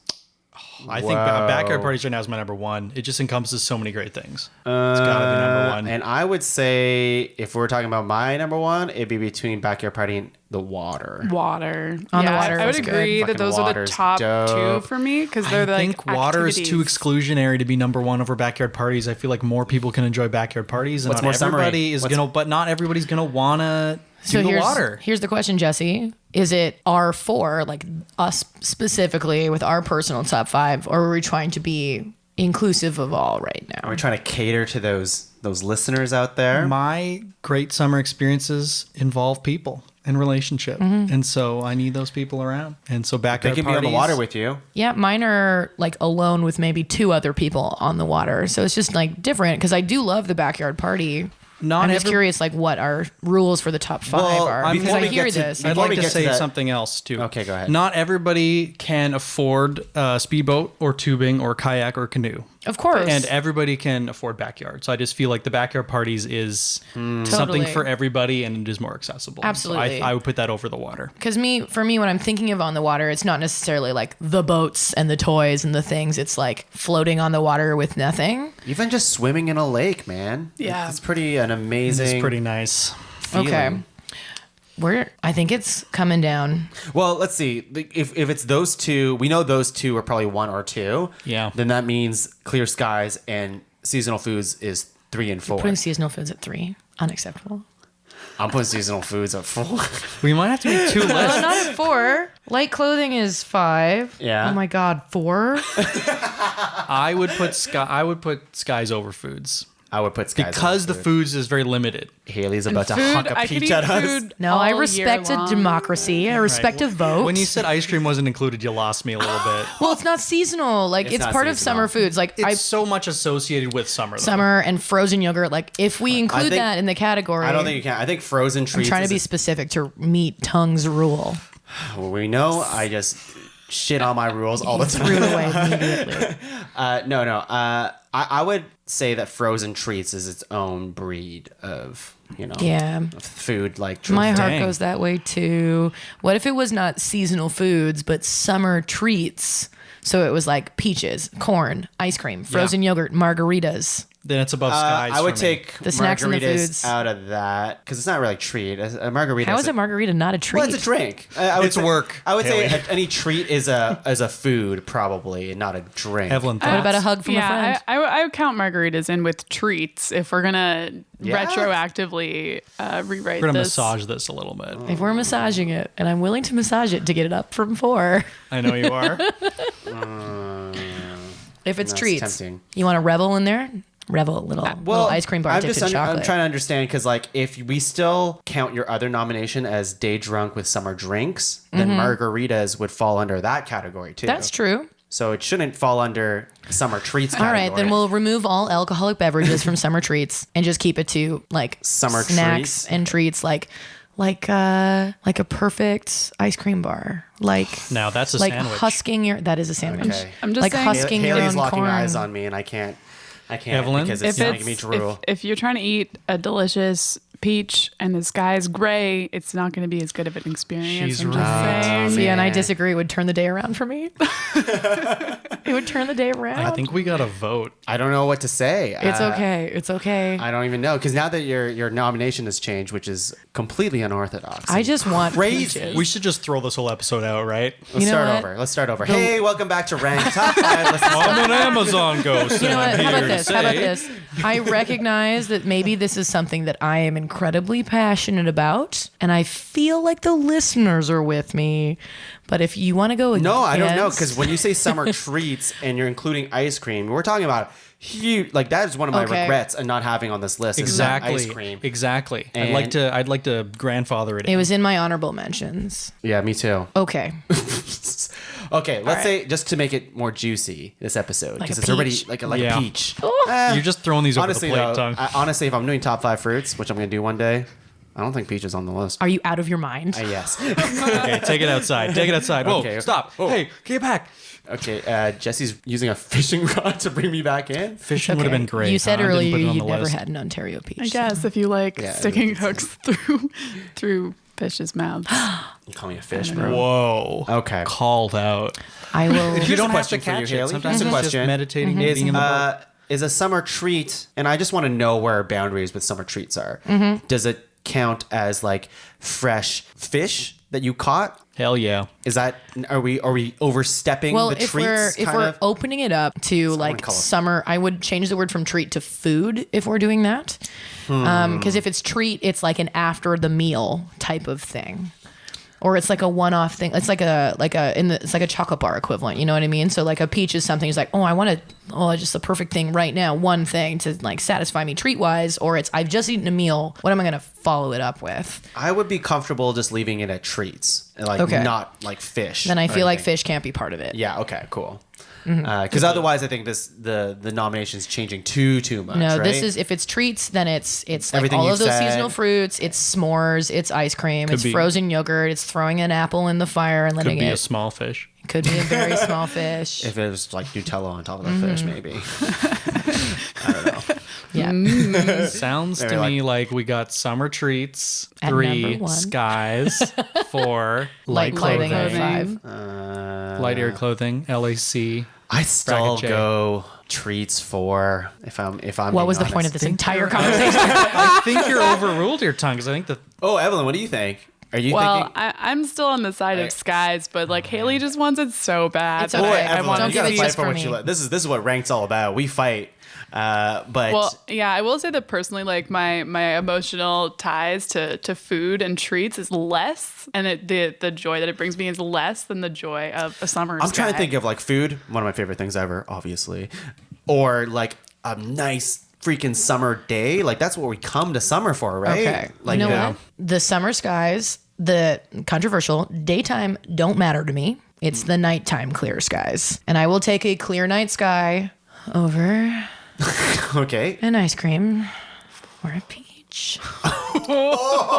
C: I think backyard parties right now is my number 1. It just encompasses so many great things. It's got to be number 1.
D: And I would say if we're talking about my number 1, it'd be between backyard party and the water.
F: Water.
E: On the water
F: I would
E: is good.
F: agree that
D: Fucking
F: those are the
D: water's
F: top
D: dope.
F: 2 for me because they're
C: I
F: like
C: think water is too
F: activities.
C: exclusionary to be number 1 over backyard parties. I feel like more people can enjoy backyard parties, and
D: What's
C: not
D: more summary?
C: everybody is gonna. But not everybody's gonna wanna do the water.
E: Here's the question, Jesse. Is it R4, like us specifically with our personal top 5, or are we trying to be inclusive of all right now?
D: Are we trying to cater to those listeners out there?
C: My great summer experiences involve people and relationship, and so I need those people around. And so
D: They
C: backyard
D: can be on
C: parties,
D: the water with you.
E: Yeah, mine are like alone with maybe 2 other people on the water. So it's just like different because I do love the backyard party.
C: Not
E: I'm just
C: every-
E: curious, like what our rules for the top 5
D: Well,
E: are. Because
D: before
E: I
D: we
E: hear
D: get to-
E: this.
C: I'd
D: Before
C: like
D: we
C: to
D: get to
C: say
D: that-
C: something else too.
D: Okay, go ahead.
C: Not everybody can afford a speedboat or tubing or kayak or canoe.
E: Of course.
C: And everybody can afford backyard. So I just feel like the backyard parties is something
E: Totally.
C: for everybody and it is more accessible.
E: Absolutely.
C: So I would put that over the water.
E: Because for me, when I'm thinking of on the water, it's not necessarily like the boats and the toys and the things. It's like floating on the water with nothing.
D: Even just swimming in a lake, man.
F: Yeah.
D: It's pretty an amazing.
C: It's pretty nice.
D: feeling.
E: Okay. I think it's coming down.
D: Well, let's see. If it's those 2, we know those 2 are probably 1 or 2.
C: Yeah.
D: Then that means clear skies and seasonal foods is 3 and 4.
E: Putting seasonal foods at 3. Unacceptable.
D: I'm putting seasonal foods at 4.
C: We might have to make 2 lists.
E: Well, not at 4. Light clothing is 5.
D: Yeah.
E: Oh my God, 4?
C: I would put skies over foods.
D: I would put skies
C: Because
D: on
C: the
D: food.
C: foods is very limited.
D: Haley's about to
F: Food,
D: huck a
F: I could
D: peach
F: eat
D: at us.
F: food
E: No,
F: all
E: I
F: year
E: respect a
F: long.
E: democracy. I respect a vote.
C: When you said ice cream wasn't included, you lost me a little bit.
E: well, it's not seasonal. Like
D: It's
E: it's
D: not
E: part of
D: seasonal.
E: summer foods. Like
C: It's so much associated with summer. Though.
E: summer and frozen yogurt. Like if we include
D: think-
E: that in the category,
D: I don't think you can. I think frozen
E: I'm
D: treats.
E: trying to
D: is
E: be specific to meet Tongue's rule.
D: well, we know I just shit on my rules all the time.
E: Threw it away immediately.
D: No. I would say that frozen treats is its own breed of
E: Yeah.
D: of food like
E: My heart
C: Dang.
E: goes that way too. What if it was not seasonal foods, but summer treats? So it was like peaches, corn, ice cream, frozen yogurt, margaritas.
C: Then it's above skies.
D: I would
C: for me.
D: take
E: The snacks and the
D: margaritas
E: foods.
D: out of that because it's not really a treat. A margarita.
E: How is a margarita not a treat?
D: Well, it's a drink. I would
C: It's
D: say,
C: work,
D: I would say
C: Haley.
D: any treat is a food probably, not a drink.
C: Evelyn,
E: What about a
C: thoughts?
E: hug from a friend?
F: I would count margaritas in with treats if we're gonna
D: Yeah.
F: retroactively rewrite
C: We're gonna
F: this.
C: massage this a little bit.
E: If we're massaging it, and I'm willing to massage it to get it up from 4.
C: I know you are.
E: If it's
D: That's
E: treats,
D: tempting.
E: you want to revel in there? Revel a little ice cream bar
D: I'm
E: dipped
D: just
E: in chocolate.
D: I'm trying to understand because like if we still count your other nomination as day drunk with summer drinks, then margaritas would fall under that category too.
E: Mm-hmm. That's true.
D: So it shouldn't fall under summer treats
E: All
D: category.
E: right, then we'll remove all alcoholic beverages from summer treats and just keep it to like
D: Summer
E: snacks
D: treats?
E: and treats, like a perfect ice cream bar, like
C: Now that's a
E: like
C: sandwich.
E: husking your that is a sandwich.
D: Okay.
F: I'm just
E: like
F: saying-
E: husking your
D: Haley's
E: own
D: locking
E: corn.
D: eyes on me, and I can't
C: Evelyn?
D: because it's
F: If
D: making me drool.
F: if you're trying to eat a delicious peach and the sky's gray, it's not going to be as good of an experience.
C: She's
F: I'm just
C: right.
F: saying.
E: See, and I
D: man.
E: disagree. It would turn the day around for me. It would turn the day around.
C: I think we got to vote.
D: I don't know what to say.
E: it's okay. It's okay.
D: I don't even know because now that your nomination has changed, which is completely unorthodox.
E: I just want
D: Crazy.
E: peaches.
C: We should just throw this whole episode out, right?
D: Let's
E: You know
D: start
E: what?
D: over. Hey, welcome back to Rank Top 5. Let's
C: I'm an Amazon ghost.
E: You know what?
C: and I'm
E: How about
C: here to
E: this? How about
C: say-
E: this? I recognize that maybe this is something that I am incredibly passionate about, and I feel like the listeners are with me. But if you want to go,
D: No, I don't know
E: against-
D: because when you say summer treats and you're including ice cream, we're talking about huge. Like that is one of my
E: Okay.
D: regrets and not having on this list. Is not
C: Exactly.
D: ice cream.
C: Exactly.
D: And-
C: I'd like to grandfather it.
E: It was in my honorable mentions.
D: Yeah, me too.
E: Okay.
D: Okay, let's
E: right.
D: say just to make it more juicy this episode
E: Like
D: because
E: a
D: it's already
E: peach.
D: like
C: Yeah.
D: a peach.
C: You're just throwing these over
D: Honestly,
C: the plate,
D: though,
C: Tongue.
D: honestly, if I'm doing top 5 fruits, which I'm gonna do one day, I don't think peach is on the list.
E: Are you out of your mind?
D: Yes.
C: Okay, take it outside. Take it outside. Whoa,
D: Okay.
C: stop.
D: Oh.
C: Hey, get back.
D: Okay, Jesse's using a fishing rod to bring me back in.
C: Fishing would have been great.
E: You said
C: huh? I didn't
E: earlier
C: put it on
E: you
C: the
E: never
C: list.
E: had an Ontario peach.
F: I guess if you like
D: Yeah,
F: sticking
D: it's-
F: hooks through fish's mouths.
D: You call me a fish, bro.
C: Whoa.
D: Okay.
C: Called out.
E: I will.
C: You don't have to
D: question for you,
C: catch it.
D: Hayley.
C: Sometimes
D: Here's a
C: it's just
D: question.
C: meditating and
D: Is,
C: being in the boat.
D: is a summer treat, and I just want to know where our boundaries with summer treats are. Does it count as like fresh fish that you caught?
C: Hell yeah.
D: Is that are we overstepping
E: Well,
D: the
E: if
D: treats?
E: we're opening it up to like
D: call it-
E: summer, I would change the word from treat to food if we're doing that. Because if it's treat, it's like an after the meal type of thing. Or it's like a one-off thing. It's like it's like a chocolate bar equivalent. You know what I mean? So like a peach is something. It's like, just the perfect thing right now. One thing to like satisfy me treat-wise. Or it's I've just eaten a meal. What am I gonna follow it up with?
D: I would be comfortable just leaving it at treats, like
E: Okay.
D: not like fish.
E: Then I
D: or
E: feel like
D: anything.
E: fish can't be part of it.
D: Yeah. Okay. Cool. Because otherwise, I think the nomination's changing too much.
E: No,
D: right?
E: this is if it's treats, then it's like
D: Everything
E: all
D: you
E: of those
D: said.
E: seasonal fruits. It's s'mores. It's ice cream. It's
C: be.
E: frozen yogurt. It's throwing an apple in the fire and
C: Could
E: letting
C: be a
E: it.
C: small fish.
E: Could be a very small fish.
D: If it was like Nutella on top of the fish, maybe.
E: Yeah.
C: Sounds
D: Maybe
C: to me like we got summer treats,
E: At
C: 3
E: number 1.
C: skies, 4
E: Light clothing at
F: clothing.
E: 5.
C: light air clothing, LAC.
D: I still
C: J.
D: go treats for if I'm.
E: What
D: being
E: was the
D: honest.
E: point of this entire conversation?
C: I think you're overruled here, Tongue, because I think the
D: Oh, Evelyn, what do you think? Are you
F: Well,
D: thinking?
F: I'm still on the side of skies, but like Haley just wants it so bad.
E: It's
F: that
E: okay.
F: I
E: Evelyn,
F: want
E: don't
D: you
F: to
E: give
D: gotta
E: it
F: see
D: fight
E: just
D: for
E: for
D: what
E: me.
D: you like. This is what Rank's all about. We fight, but
F: Well, yeah, I will say that personally, like my emotional ties to food and treats is less, and the joy that it brings me is less than the joy of a summer.
D: I'm trying to think of like food. One of my favorite things ever, obviously, or like a nice freaking summer day. Like that's what we come to summer for, right?
E: Okay.
D: Like
E: you know what? The summer skies, the controversial daytime don't matter to me. It's the nighttime clear skies. And I will take a clear night sky over
D: Okay.
E: an ice cream or a peach.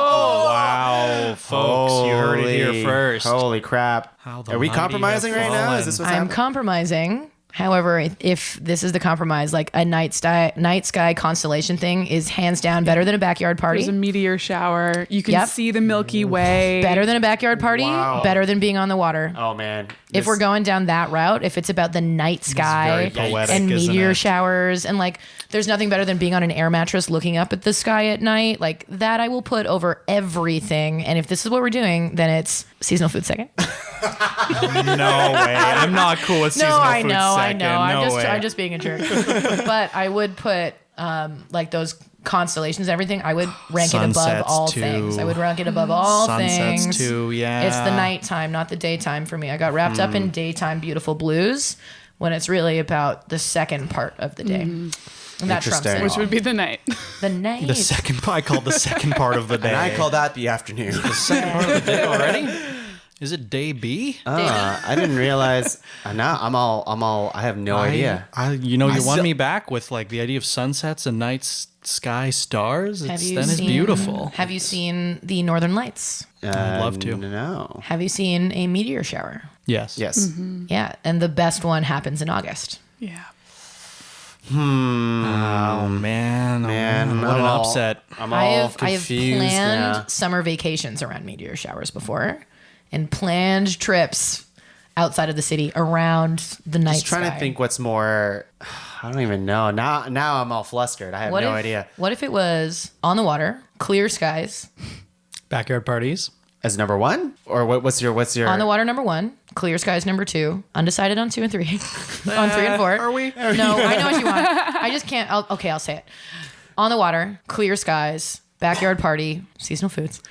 C: wow, folks, you heard it here
D: Holy-
C: first.
D: Holy crap!
C: How the
D: Are we
C: mighty
D: compromising
C: have
D: right now?
C: fallen.
D: Is this what's
E: I'm
D: happening?
E: compromising. However, if this is the compromise, like a night sky constellation thing is hands down better than a backyard party.
F: There's a meteor shower. You can
E: Yep.
F: see the Milky Way.
E: Better than a backyard party.
D: Wow.
E: Better than being on the water.
D: Oh man!
E: If we're going down that route, if it's about the night sky
C: very poetic,
E: and
C: isn't
E: meteor
C: it?
E: showers and like there's nothing better than being on an air mattress looking up at the sky at night, like that I will put over everything. And if this is what we're doing, then it's seasonal food second.
C: No way. I'm not cool with seasonal
E: I
C: food
E: know.
C: second. No way.
E: I'm just being a jerk. But I would put like those constellations and everything. I would rank it above
C: Sunsets
E: all
C: too.
E: things. I would rank it above all
C: Sunsets
E: things.
C: too, yeah.
E: It's the nighttime, not the daytime for me. I got wrapped up in daytime beautiful blues when it's really about the second part of the day. And that trumps
D: Interesting.
E: it.
F: which would be the night.
E: The night.
C: The second, I call the second part of the day.
D: and I call that the afternoon.
C: second part of the day already. Is it day B?
D: I didn't realize. Now I'm all. I have no idea.
C: You won
D: still-
C: me back with like the idea of sunsets and night sky stars.
E: Have
C: It's,
E: you
C: then it's
E: seen-
C: beautiful.
E: Have you seen the Northern Lights?
C: I'd love to.
D: No.
E: Have you seen a meteor shower?
C: Yes.
D: Yes.
E: Yeah, and the best one happens in August.
F: Yeah.
C: Oh man.
D: Man,
C: What an
D: I'm all-
C: upset.
D: I'm
E: I
D: all
E: have
D: confused.
E: planned
D: now.
E: summer vacations around meteor showers before, and planned trips outside of the city around the night
D: Just trying
E: sky.
D: to think what's more. I don't even know. Now I'm all flustered. I have
E: What
D: no
E: if,
D: idea.
E: What if it was on the water, clear skies,
C: Backyard parties.
D: As number one, or what's your
E: on the water number 1, clear skies number 2, undecided on 2 and 3, on 3 and 4.
C: Are we?
E: No, I know what you want. I just can't. I'll say it. On the water, clear skies, backyard party, seasonal foods,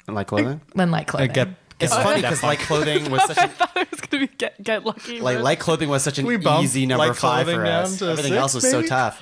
D: like clothing?
E: and light clothing.
D: It's funny because light clothing was such
F: I thought it was gonna be get lucky.
D: light clothing was such an
G: we bump
D: easy number
G: light
D: 5
G: clothing
D: for
G: down
D: us.
G: to
D: Everything
G: 6,
D: else was so
G: maybe?
D: tough.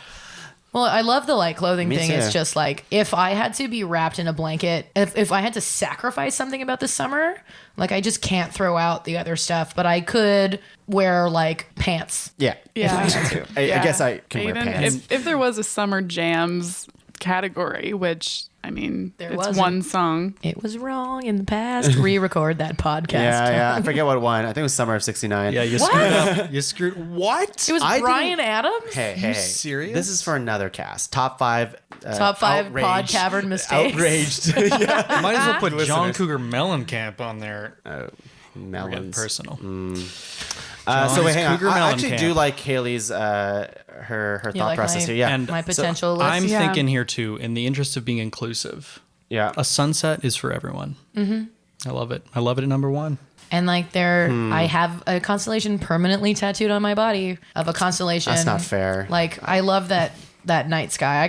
E: Well, I love the light clothing
D: Me
E: thing.
D: too.
E: It's just like if I had to be wrapped in a blanket, if I had to sacrifice something about this summer, like I just can't throw out the other stuff, but I could wear like pants.
D: Yeah.
E: If I had to.
D: I guess I can wear
F: Even
D: pants.
F: If there was a summer jams category, which I mean,
E: There
F: it's
E: wasn't.
F: one song.
E: It was wrong in the past. Re-record that podcast.
D: Yeah. I forget what one. I think it was summer of '69.
C: Yeah, you screwed up. You screwed. What?
E: It was
D: I
E: Bryan Adams.
D: Hey.
C: serious?
D: This is for another cast. Top 5.
E: Top 5 pod
D: outraged-
E: cavern mistakes.
D: Outraged. Yeah.
C: Might as well put John
G: Listeners.
C: Cougar Mellencamp on there. Getting
D: Melons.
C: personal.
D: So wait, hang on.
C: Cougar
D: I actually
C: Mellencamp.
D: do like Haley's her
E: You
D: thought
E: like
D: process
E: my-
D: here. Yeah.
C: And
E: My potential list.
C: I'm
F: Yeah.
C: thinking here too, in the interest of being inclusive,
D: yeah.
C: a sunset is for everyone. Mm-hmm. I love it. I love it at number 1.
E: And like I have a constellation permanently tattooed on my body of a constellation.
D: That's not fair.
E: Like I love that night sky.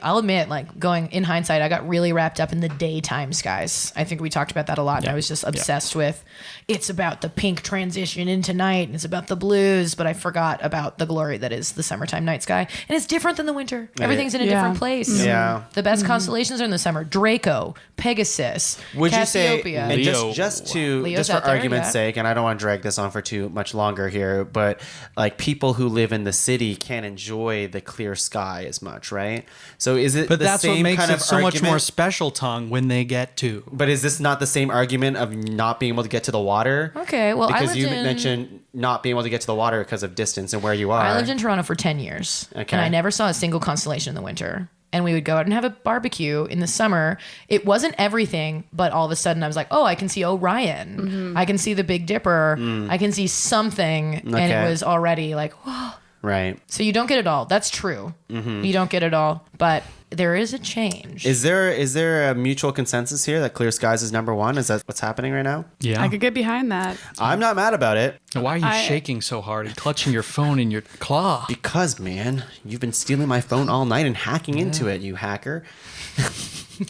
E: I'll admit, like going in hindsight, I got really wrapped up in the daytime skies. I think we talked about that a lot. And I was just obsessed with it's about the pink transition into night and it's about the blues, but I forgot about the glory that is the summertime night sky. And it's different than the winter. Everything's in a
F: Yeah.
E: different place.
D: Yeah.
E: The best constellations are in the summer. Draco, Pegasus,
D: Would you say,
E: Cassiopeia.
D: and
C: Leo.
D: just for
E: Leo's out there,
D: argument's
E: yeah.
D: sake, and I don't want to drag this on for too much longer here, but like people who live in the city can't enjoy the clear sky as much, right? So is it
C: But
D: the
C: that's
D: same
C: what makes
D: kind
C: it
D: of
C: so much
D: argument?
C: more special, Tongue, when they get to.
D: But is this not the same argument of not being able to get to the water?
E: Okay, well, I
D: because
E: lived
D: you
E: in-
D: mentioned not being able to get to the water because of distance and where you are.
E: I lived in Toronto for 10 years.
D: Okay.
E: And I never saw a single constellation in the winter. And we would go out and have a barbecue in the summer. It wasn't everything, but all of a sudden I was like, oh, I can see Orion. I can see the Big Dipper. I can see something. And
D: Okay.
E: it was already like, whoa.
D: Right.
E: So you don't get it all. That's true. You don't get it all. But there is a change.
D: Is there a mutual consensus here that clear skies is number 1? Is that what's happening right now?
C: Yeah.
F: I could get behind that.
D: I'm not mad about it
C: Why are you shaking so hard and clutching your phone in your claw?
D: because, man, you've been stealing my phone all night and hacking into it, you hacker.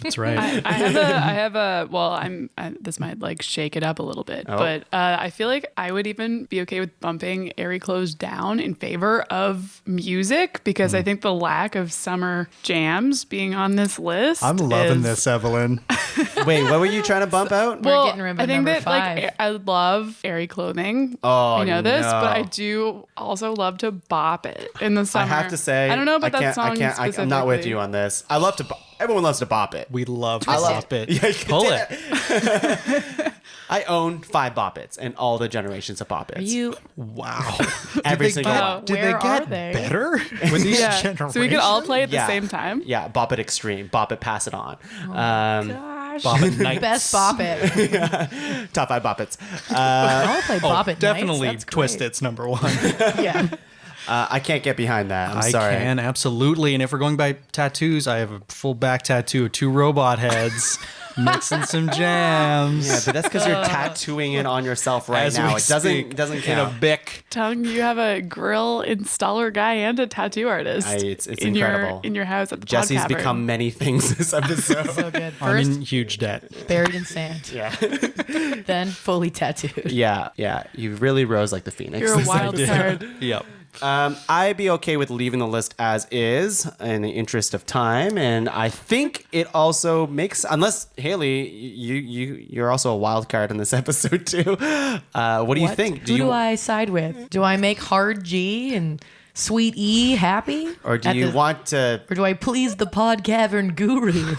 C: That's right.
F: This might like shake it up a little bit,
D: Oh.
F: but I feel like I would even be okay with bumping Airy Clothes down in favor of music because I think the lack of summer jams being on this list.
G: I'm loving
F: is-
G: this, Evelyn.
D: Wait, what were you trying to bump out?
E: We're getting rid of
F: I think
E: number
F: that
E: 5.
F: like I love airy clothing.
D: Oh,
F: I know this,
D: no.
F: but I do also love to bop it in the summer.
D: I have to say,
F: I don't know about that song.
D: I'm not with
F: specifically.
D: you on this. I love to. Everyone loves to bop it.
C: We love to
E: Twist
C: bop
E: it.
C: it. Pull it.
D: I own 5 bop its and all the generations of bop its.
E: Are you?
C: Wow.
D: Every
C: Did they
D: single
C: get-
D: one.
C: Did
E: Where
C: they
E: are
C: get
E: they?
C: better with these
F: Yeah.
C: generations?
F: So we could all play at the
D: Yeah.
F: same time.
D: Yeah, bop it extreme, bop it, pass it on.
F: Gosh.
C: Bop it nights.
E: Best bop it.
D: Top 5 bop its.
E: I want to play bop it.
C: Definitely
E: nights. That's
C: Twist
E: great.
C: It's number 1.
E: Yeah.
D: I can't get behind that. I'm
C: I
D: sorry.
C: can, absolutely. And if we're going by tattoos, I have a full back tattoo of 2 robot heads mixing some jams.
D: Yeah, but that's because you're tattooing it on yourself right
C: As
D: now.
C: we
D: It
C: speak,
D: doesn't
C: in a
D: count.
C: bic.
F: Tongue, you have a grill installer guy and a tattoo artist.
D: It's
F: in
D: incredible.
F: in your house at the
D: Jesse's
F: Pod Cavern.
D: become many things this episode.
E: So good.
C: I'm
E: First,
C: in huge debt.
E: buried in sand.
D: yeah.
E: Then fully tattooed.
D: Yeah. You really rose like the phoenix.
F: You're a wild card.
C: Yep.
D: I'd be okay with leaving the list as is in the interest of time, and I think it also makes, unless Haley, you're also a wild card in this episode too. What do you think?
E: Who do I side with? Do I make hard G and sweet E happy?
D: or do you want to?
E: Or do I please the Pod Cavern guru?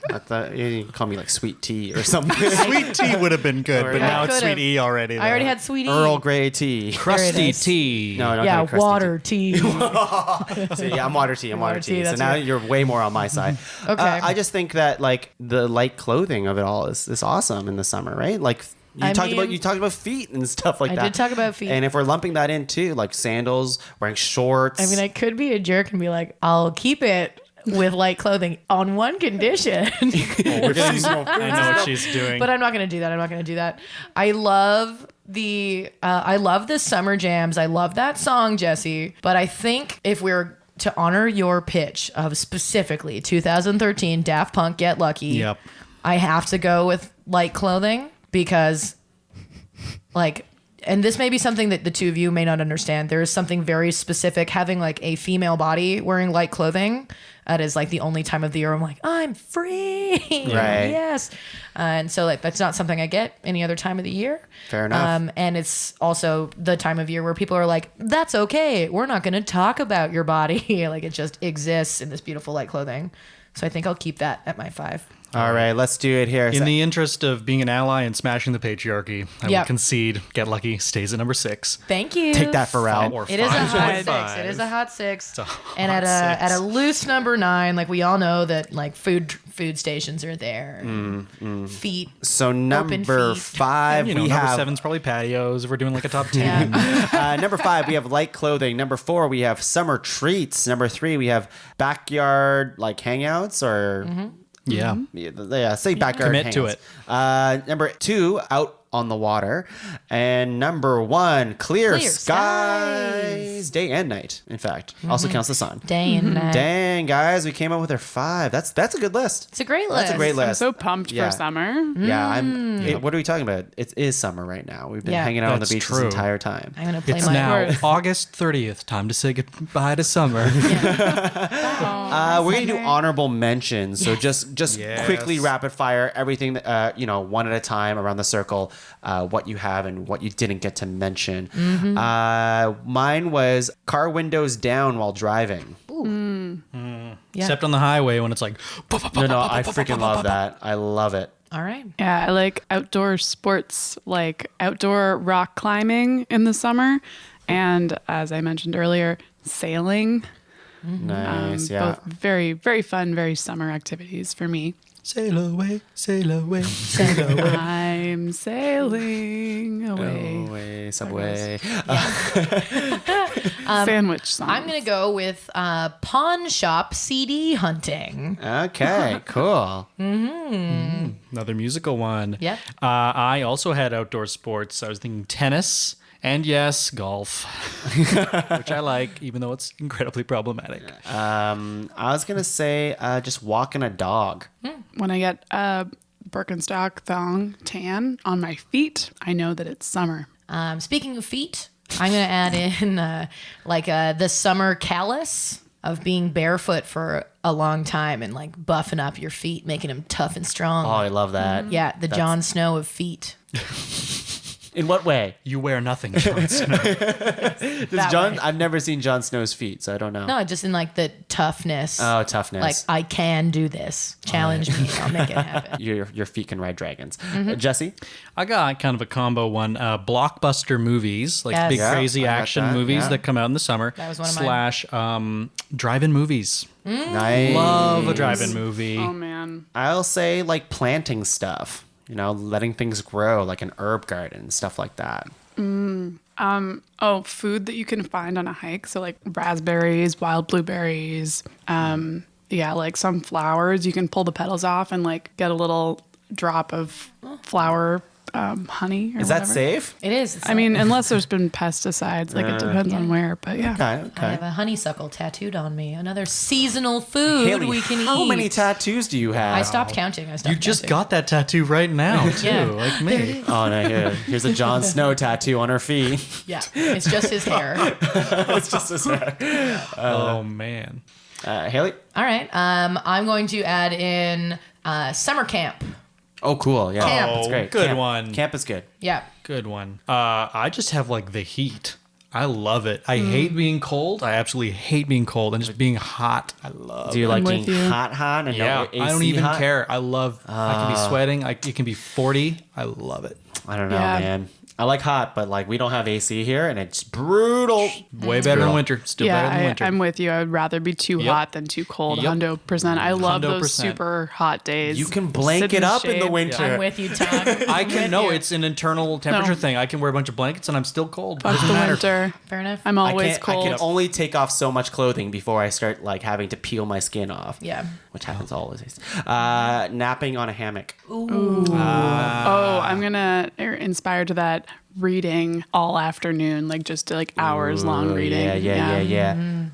D: I thought you can call me like Sweet Tea or something.
G: Sweet tea would have been good, but
D: Yeah.
G: now it's
E: Could've.
G: sweet E already.
E: I already
G: though.
E: had sweet E.
D: Earl Grey tea.
C: Crusty
E: is.
C: tea.
D: No, don't
E: Yeah,
D: do crusty
E: water tea.
D: tea. So, yeah, I'm water tea. I'm water tea. So
E: that's
D: now
E: right.
D: you're way more on my side.
E: Okay.
D: I just think that like the light clothing of it all is awesome in the summer, right? Like
E: I
D: you
E: mean-
D: talked about feet and stuff like
E: I
D: that.
E: did talk about feet.
D: And if we're lumping that in too, like sandals, wearing shorts.
E: I mean, I could be a jerk and be like, I'll keep it with light clothing on one condition.
C: I know what she's doing.
E: But I'm not going to do that. I'm not going to do that. I love the summer jams. I love that song, Jesse. But I think if we're to honor your pitch of specifically 2013 Daft Punk Get Lucky,
C: Yep.
E: I have to go with light clothing because like, and this may be something that the two of you may not understand. There is something very specific having like a female body wearing light clothing. That is like the only time of the year I'm like, I'm free.
D: Right.
E: Yes. And so like that's not something I get any other time of the year.
D: Fair enough.
E: And it's also the time of year where people are like, that's okay. We're not going to talk about your body. Like it just exists in this beautiful light clothing. So I think I'll keep that at my 5.
D: All right, let's do it here.
C: In the interest of being an ally and smashing the patriarchy, I will concede. Get Lucky stays at number 6.
E: Thank you.
D: Take that for Ralph.
C: Or
E: It is a hot
C: 5.5.
E: 6. It is a hot 6.
C: It's a hot
E: And at a
C: 6.
E: loose number 9, like we all know that like food stations are there. Feet.
D: So
E: Open
D: number
E: feet.
D: 5,
C: You know,
D: we
C: number
D: have
C: 7's probably patios. If we're doing like a top 10.
D: number 5, we have light clothing. Number 4, we have summer treats. Number 3, we have backyard like hangouts or
C: Yeah.
D: yeah, say backyard
C: Commit to
D: hangouts. Number 2, out on the water, and number 1, clear skies, day and night. In fact, also counts the sun.
E: Day and night.
D: Dang, guys, we came up with our 5. That's a good list.
E: It's a great list.
D: That's a great
F: I'm
D: list.
F: so pumped
D: Yeah.
F: for summer.
D: Yeah, what are we talking about? It is summer right now. We've been
E: Yeah.
D: hanging out on the
C: That's
D: beach
C: true.
D: this entire time.
E: I'm going to play
C: It's
E: my
C: now
F: Course.
C: August 30th. Time to say goodbye to summer.
D: We're gonna do honorable mentions. So just
C: Yes.
D: quickly rapid fire everything that one at a time around the circle. What you have and what you didn't get to mention. Mine was car windows down while driving.
C: Except on the highway when it's like.
D: No, I freaking love that. I love it.
E: All right.
F: Yeah, I like outdoor sports, like outdoor rock climbing in the summer. And as I mentioned earlier, sailing.
D: Nice, yeah.
F: Both very, very fun, very summer activities for me.
C: Sail away, sail away.
F: I'm sailing away.
D: Away, subway.
F: Sandwich song.
E: I'm going to go with pawn shop CD hunting.
D: Okay, cool.
C: Another musical one.
E: Yep.
C: I also had outdoor sports. I was thinking tennis and yes, golf, which I like, even though it's incredibly problematic.
D: I was gonna say just walking a dog.
F: When I get a Birkenstock thong tan on my feet, I know that it's summer.
E: Speaking of feet, I'm going to add in the summer callus of being barefoot for a long time and like buffing up your feet, making them tough and strong.
D: Oh, I love that.
E: Yeah, the Jon Snow of feet.
D: In what way?
C: You wear nothing, Jon Snow.
E: That way.
D: I've never seen Jon Snow's feet, so I don't know.
E: No, just in like the toughness.
D: Oh, toughness.
E: Like I can do this. Challenge me. I'll make it happen.
D: Your feet can ride dragons. Jesse?
C: I got kind of a combo one. Blockbuster movies, like
E: Yes.
C: big
D: Yeah,
C: crazy
D: I got
C: action
D: that,
C: movies
D: yeah.
C: that come out in the summer.
E: That was one of mine.
C: / drive-in movies.
D: Nice.
C: Love a drive-in movie.
F: Oh man.
D: I'll say like planting stuff. Letting things grow, like an herb garden, stuff like that.
F: Oh, food that you can find on a hike. So like raspberries, wild blueberries. Yeah, like some flowers. You can pull the petals off and like get a little drop of flower honey. Or
D: Is that
F: whatever.
D: safe?
E: It is.
F: I mean, unless there's been pesticides, like it depends on where. But yeah.
D: Okay,
E: I
D: okay.
E: have a honeysuckle tattooed on me. Another seasonal food
D: Haley,
E: we can eat.
D: how many tattoos do you have?
E: I stopped counting.
C: You just got that tattoo right now, too,
E: Yeah.
C: like me.
D: Oh, no, here's a Jon Snow tattoo on her feet.
E: Yeah, it's just his hair.
D: It's just his hair.
C: Oh, man.
D: Haley?
E: All right. I'm going to add in summer camp.
D: Oh, cool. Yeah,
E: Camp.
D: that's great.
C: Good
D: Camp.
C: one.
D: Camp is good.
E: Yeah.
C: Good one. I just have like the heat. I love it. I hate being cold. I absolutely hate being cold, and just being hot. I love.
D: Do you like
F: with
D: being
F: you.
D: hot and
C: Yeah,
D: no AC
C: I don't even
D: hot?
C: care. I love. I can be sweating. It can be 40. I love it.
D: I don't know,
F: Yeah.
D: man. I like hot, but like we don't have AC here, and it's brutal.
C: Way better than winter. Still better than
F: Yeah,
C: winter.
F: I'm with you. I would rather be too
C: Yep.
F: hot than too cold.
C: Yep.
F: 100%. I love those
C: 100%.
F: super hot days.
D: You can
F: Sit
D: blanket up in the
F: shade.
D: winter.
E: I'm with you, Tom.
C: I can know
E: you.
C: it's an internal temperature
F: No.
C: thing. I can wear a bunch of blankets and I'm still cold.
F: Fuck
C: Doesn't
F: the
C: matter.
F: winter.
E: Fair enough.
F: I'm
D: I
F: always
D: can't.
F: cold.
D: I can only take off so much clothing before I start like having to peel my skin off.
E: Yeah.
D: Which happens always. Napping on a hammock.
F: Oh, I'm gonna inspired to that reading all afternoon, like just like hours long reading.
D: Yeah.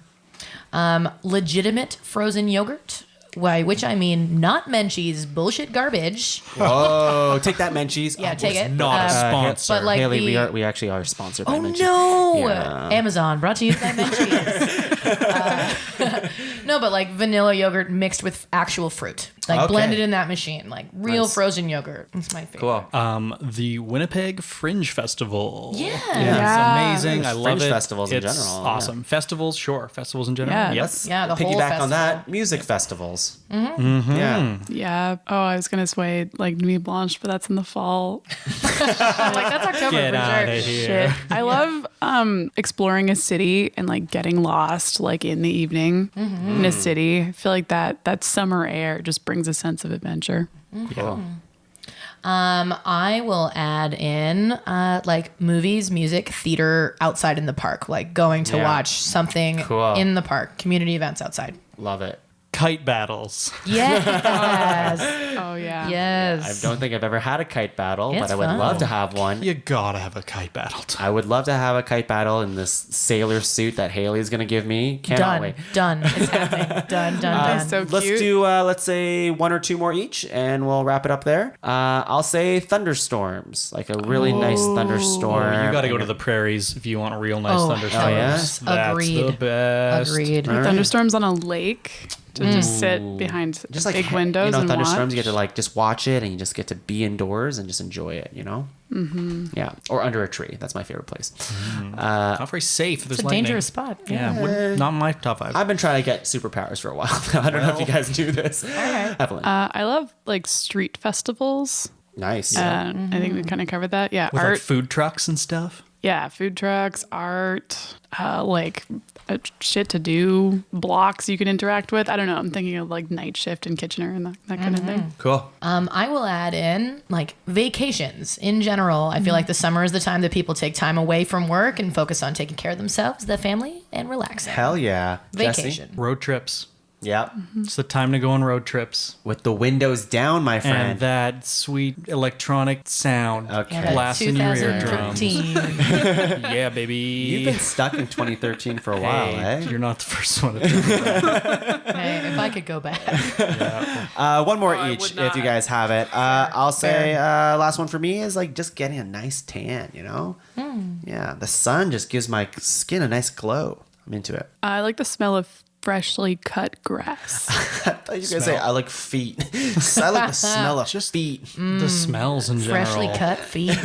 E: Legitimate frozen yogurt by which I mean not Menchie's bullshit garbage.
D: Whoa, take that, Menchie's.
E: Yeah, take it.
C: Not a sponsor.
E: But like
D: Haley, we actually are sponsored by
E: oh
D: Menchie's.
E: no,
D: Yeah.
E: Amazon brought to you by Menchie's. No, but like vanilla yogurt mixed with actual fruit, like
D: Okay.
E: blended in that machine, like real
D: Nice.
E: frozen yogurt. It's my favorite.
D: Cool.
C: The Winnipeg Fringe Festival.
E: Yeah.
C: It's amazing. I love
D: Fringe
C: it.
D: festivals in
C: It's
D: general,
C: awesome. Festivals, sure. Festivals in general.
F: Yeah.
C: Yep.
D: Let's
E: Yeah, the whole
D: piggyback on that.
E: festival.
D: Music festivals. Yeah.
F: Yeah. Oh, I was gonna say like Nuit Blanche, but that's in the fall.
E: Like that's October
C: Get
E: for
C: out
E: sure.
C: of here.
F: Shit. I love exploring a city and like getting lost like in the evening in a city. I feel like that summer air just brings a sense of adventure.
D: Cool.
E: I will add in like movies, music, theater outside in the park, like going to
D: Yeah.
E: watch something
D: Cool.
E: in the park, community events outside.
D: Love it.
C: Kite battles.
E: Yes.
F: Oh yeah.
D: I
E: Yes.
D: don't think I've ever had a kite battle, but
E: It's
D: I would
E: fun.
D: love to have one.
C: You gotta have a kite battle.
D: I would love to have a kite battle in this sailor suit that Haley's going to give me. Cannot
E: Done.
D: wait.
E: Done. It's happening. Done. Done.
F: So
D: Let's
F: cute.
D: do, let's say, one or two more each, and we'll wrap it up there. I'll say thunderstorms, like a really nice thunderstorm.
C: You gotta go to the prairies if you want a real nice
E: Oh,
C: thunderstorm.
D: hell yeah.
C: That's
E: Agreed.
C: the best.
E: Agreed.
F: Thunderstorms on a lake to just sit behind
D: Just like
F: big windows
D: you know,
F: and
D: thunderstorms.
F: watch.
D: You get to like just watch it, and you just get to be indoors and just enjoy it. You know. Mm-hmm. Yeah, or under a tree. That's my favorite place.
C: Not very safe. If there's
E: It's a
C: lightning.
E: dangerous spot.
C: Yeah, not in my top 5.
D: I've been trying to get superpowers for a while now. I don't know if you guys do this. Evelyn.
F: I love like street festivals.
D: Nice.
F: I think we kind of covered that. Yeah,
C: With
F: art.
C: like food trucks and stuff.
F: Yeah, food trucks, art, like shit to do, blocks you can interact with. I don't know. I'm thinking of like Night Shift and Kitchener and that kind of thing.
D: Cool.
E: I will add in like vacations in general. I feel like the summer is the time that people take time away from work and focus on taking care of themselves, their family, and relaxing.
D: Hell yeah. Jesse?
E: Vacation.
C: Road trips.
D: Yep.
C: It's the time to go on road trips.
D: With the windows down, my friend.
C: And that sweet electronic sound
D: Okay.
E: Yeah,
C: blasting your eardrums.
E: 2013.
C: Yeah, baby.
D: You've been stuck in 2013 for a while,
C: Hey,
D: eh?
C: you're not the first one to tell me that.
E: Hey, if I could go back.
D: One more
F: I
D: each
F: would
D: if you
F: not.
D: guys have it. I'll say last one for me is like just getting a nice tan, you know? Yeah, the sun just gives my skin a nice glow. I'm into it.
F: I like the smell of freshly cut grass.
D: I thought you were going to say I like feet. I like the smell of feet.
C: The smells in general.
E: Freshly cut feet.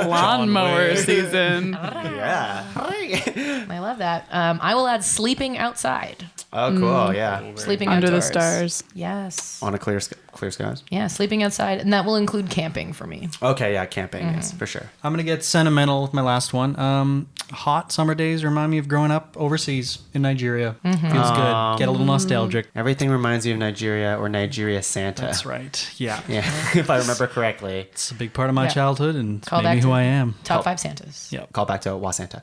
F: Lawnmower season.
D: Yeah.
E: I love that. I will add sleeping outside.
D: Oh, cool. Yeah.
E: Sleeping
F: Under the
E: outdoors.
F: stars.
E: Yes.
D: On a clear skies.
E: Yeah, sleeping outside. And that will include camping for me.
D: Okay, yeah, camping, yes, for sure.
C: I'm going to get sentimental with my last one. Hot summer days remind me of growing up overseas in Nigeria. Feels good. Get a little nostalgic.
D: Everything reminds you of Nigeria or Nigeria Santa.
C: That's right. Yeah.
D: Yeah, if I remember correctly.
C: It's a big part of my
E: Yeah.
C: childhood and it's
E: Call
C: made me
E: back
C: who
E: to-
C: I am.
E: Top 5 Santas.
C: Yeah.
D: Call back to Wa Santa.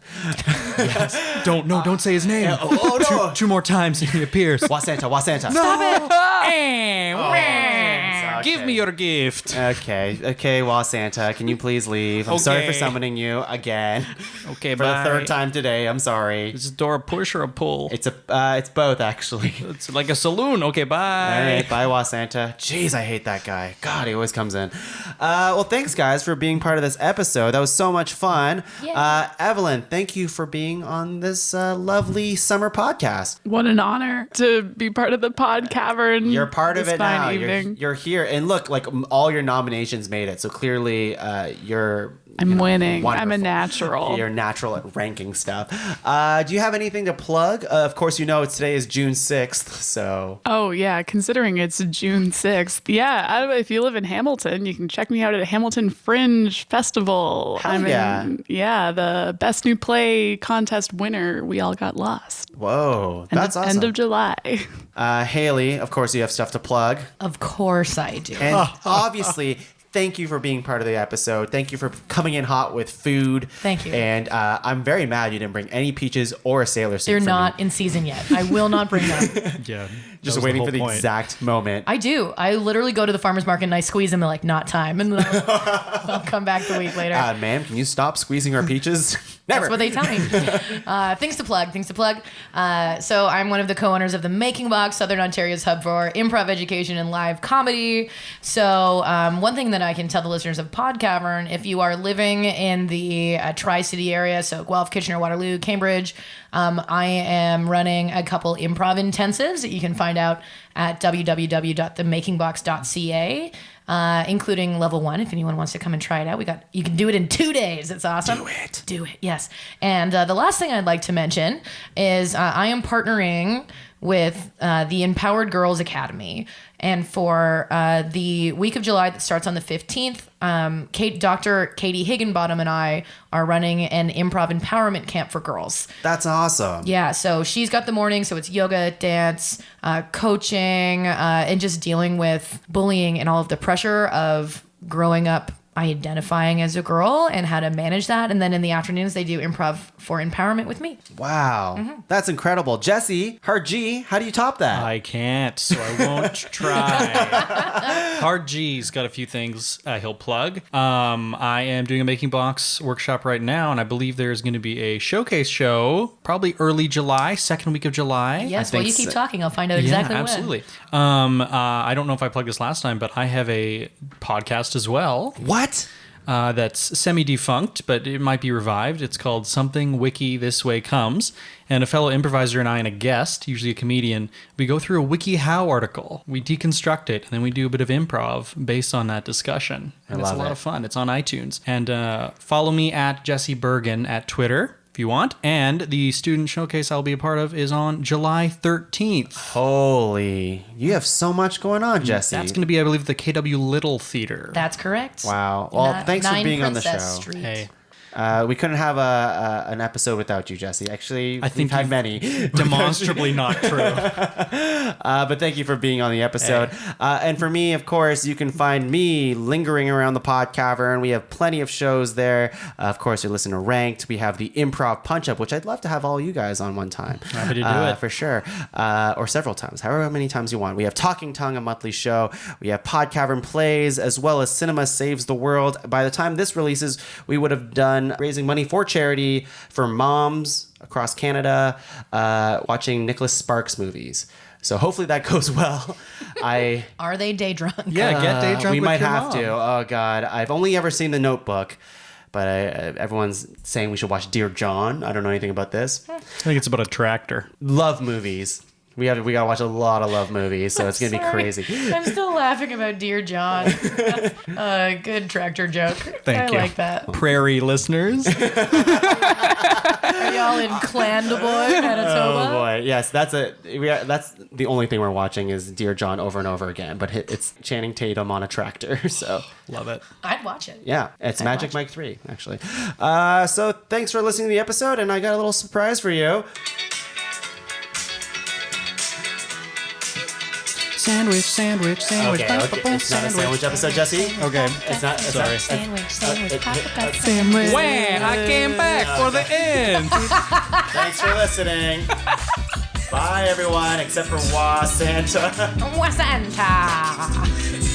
C: Don't say his name.
D: Oh, no.
C: Two more times he appears.
D: Wa Santa, Wa Santa.
C: Give me your gift.
D: Okay, Wa Santa, can you please leave? I'm sorry for
C: Okay.
D: summoning you again.
C: Okay,
D: For the third time today, I'm sorry.
C: Is this door a push or a pull?
D: It's both actually.
C: It's like a saloon. Okay, bye.
D: All right, bye, Wa Santa. Jeez, I hate that guy. God, he always comes in. Well, thanks, guys, for being part of this episode. That was so much fun.
E: Yeah.
D: Evelyn, thank you for being on this lovely summer podcast.
F: What an honor to be part of the Pod Cavern.
D: You're part of
F: this
D: it
F: fine
D: now.
F: Evening.
D: You're here. And look, like all your nominations made it. So clearly you're
F: I'm winning.
D: wonderful.
F: I'm a natural.
D: You're natural at ranking stuff. Do you have anything to plug? Of course, you know today is June 6th. So
F: Oh, yeah. Considering it's June 6th. Yeah. If you live in Hamilton, you can check me out at Hamilton Fringe Festival.
D: Hell yeah.
F: The best new play contest winner, We All Got Lost.
D: whoa, that's awesome.
F: End of July.
D: Haley, of course, you have stuff to plug.
E: Of course I do.
D: And obviously, thank you for being part of the episode. Thank you for coming in hot with food.
E: Thank you.
D: And I'm very mad you didn't bring any peaches or a sailor suit.
E: They're
D: for
E: not
D: me.
E: in season yet. I will not bring them.
C: Yeah.
D: Just
C: was the
D: waiting
C: whole
D: for the
C: point.
D: exact moment.
E: I do. I literally go to the farmer's market and I squeeze them and like, not time. And then I'll come back the week later.
D: Ma'am, can you stop squeezing our peaches? Never.
E: That's what they tell me. Things to plug. So I'm one of the co-owners of the Making Box, Southern Ontario's hub for improv education and live comedy. So one thing that I can tell the listeners of Pod Cavern, if you are living in the Tri-City area, so Guelph, Kitchener, Waterloo, Cambridge, I am running a couple improv intensives that you can find out at www.themakingbox.ca. Including level 1, if anyone wants to come and try it out. You can do it in 2 days. It's awesome. Do it, yes. And the last thing I'd like to mention is I am partnering with the Empowered Girls Academy. And for the week of July that starts on the 15th, Dr. Katie Higginbottom and I are running an improv empowerment camp for girls.
D: That's awesome.
E: Yeah, so she's got the morning, so it's yoga, dance, coaching, and just dealing with bullying and all of the pressure of growing up identifying as a girl and how to manage that. And then in the afternoons, they do improv for empowerment with me.
D: Wow. That's incredible. Jesse, Hard G, how do you top that?
C: I can't, so I won't try. Hard G's got a few things he'll plug. I am doing a Making Box workshop right now, and I believe there's going to be a showcase show probably early July, second week of July.
E: Yes,
D: I
E: well,
D: think
E: you keep
D: so.
E: talking. I'll find out exactly when.
C: Absolutely. I don't know if I plugged this last time, but I have a podcast as well.
D: What?
C: That's semi-defunct, but it might be revived. It's called Something Wiki This Way Comes. And a fellow improviser and I and a guest, usually a comedian, we go through a WikiHow article. We deconstruct it, and then we do a bit of improv based on that discussion. And it's a lot of fun. It's on iTunes. And follow me at Jesse Bergen at Twitter if you want. And the student showcase I'll be a part of is on July 13th.
D: Holy, you have so much going on, Jesse.
C: That's going to be, I believe, the KW Little Theater.
E: That's correct.
D: Wow. Well, thanks for
E: 9
D: being on the
E: Princess
D: show.
E: Street.
C: Hey.
D: We couldn't have an episode without you, Jesse. Actually,
C: I think
D: we've had
C: you've
D: many.
C: Demonstrably not true.
D: But thank you for being on the episode. And for me, of course, you can find me lingering around the Pod Cavern. We have plenty of shows there. Of course, you're listening to Ranked. We have the Improv Punch-Up, which I'd love to have all you guys on one time.
C: Happy to do it.
D: For sure. Or several times, however many times you want. We have Talking Tongue, a monthly show. We have Pod Cavern Plays, as well as Cinema Saves the World. By the time this releases, we would have done raising money for charity for moms across Canada watching Nicholas Sparks movies. So hopefully that goes well.
E: Are they day drunk?
C: Yeah, get day drunk
D: we
C: with
D: might
C: your
D: have
C: mom.
D: to. Oh God, I've only ever seen The Notebook, but everyone's saying we should watch Dear John. I don't know anything about this.
C: I think it's about a tractor.
D: Love movies. We gotta watch a lot of love movies, so it's gonna be crazy.
E: I'm still laughing about Dear John. Good tractor joke.
C: Thank you.
E: I like that.
C: Prairie listeners.
E: Are y'all in Clandeboy, Manitoba?
D: Oh boy, yes, that's the only thing we're watching is Dear John over and over again, but it's Channing Tatum on a tractor, so
C: Love it.
E: I'd watch it.
D: yeah, it's Magic Mike 3 actually. So thanks for listening to the episode, and I got a little surprise for you.
C: Sandwich.
D: Okay, it's not a sandwich episode, Jesse.
C: Okay.
D: It's not.
C: Sorry.
E: Sandwich.
C: Sandwich. When I came back for the end.
D: Thanks for listening. Bye, everyone, except for Wah Santa.
E: Santa.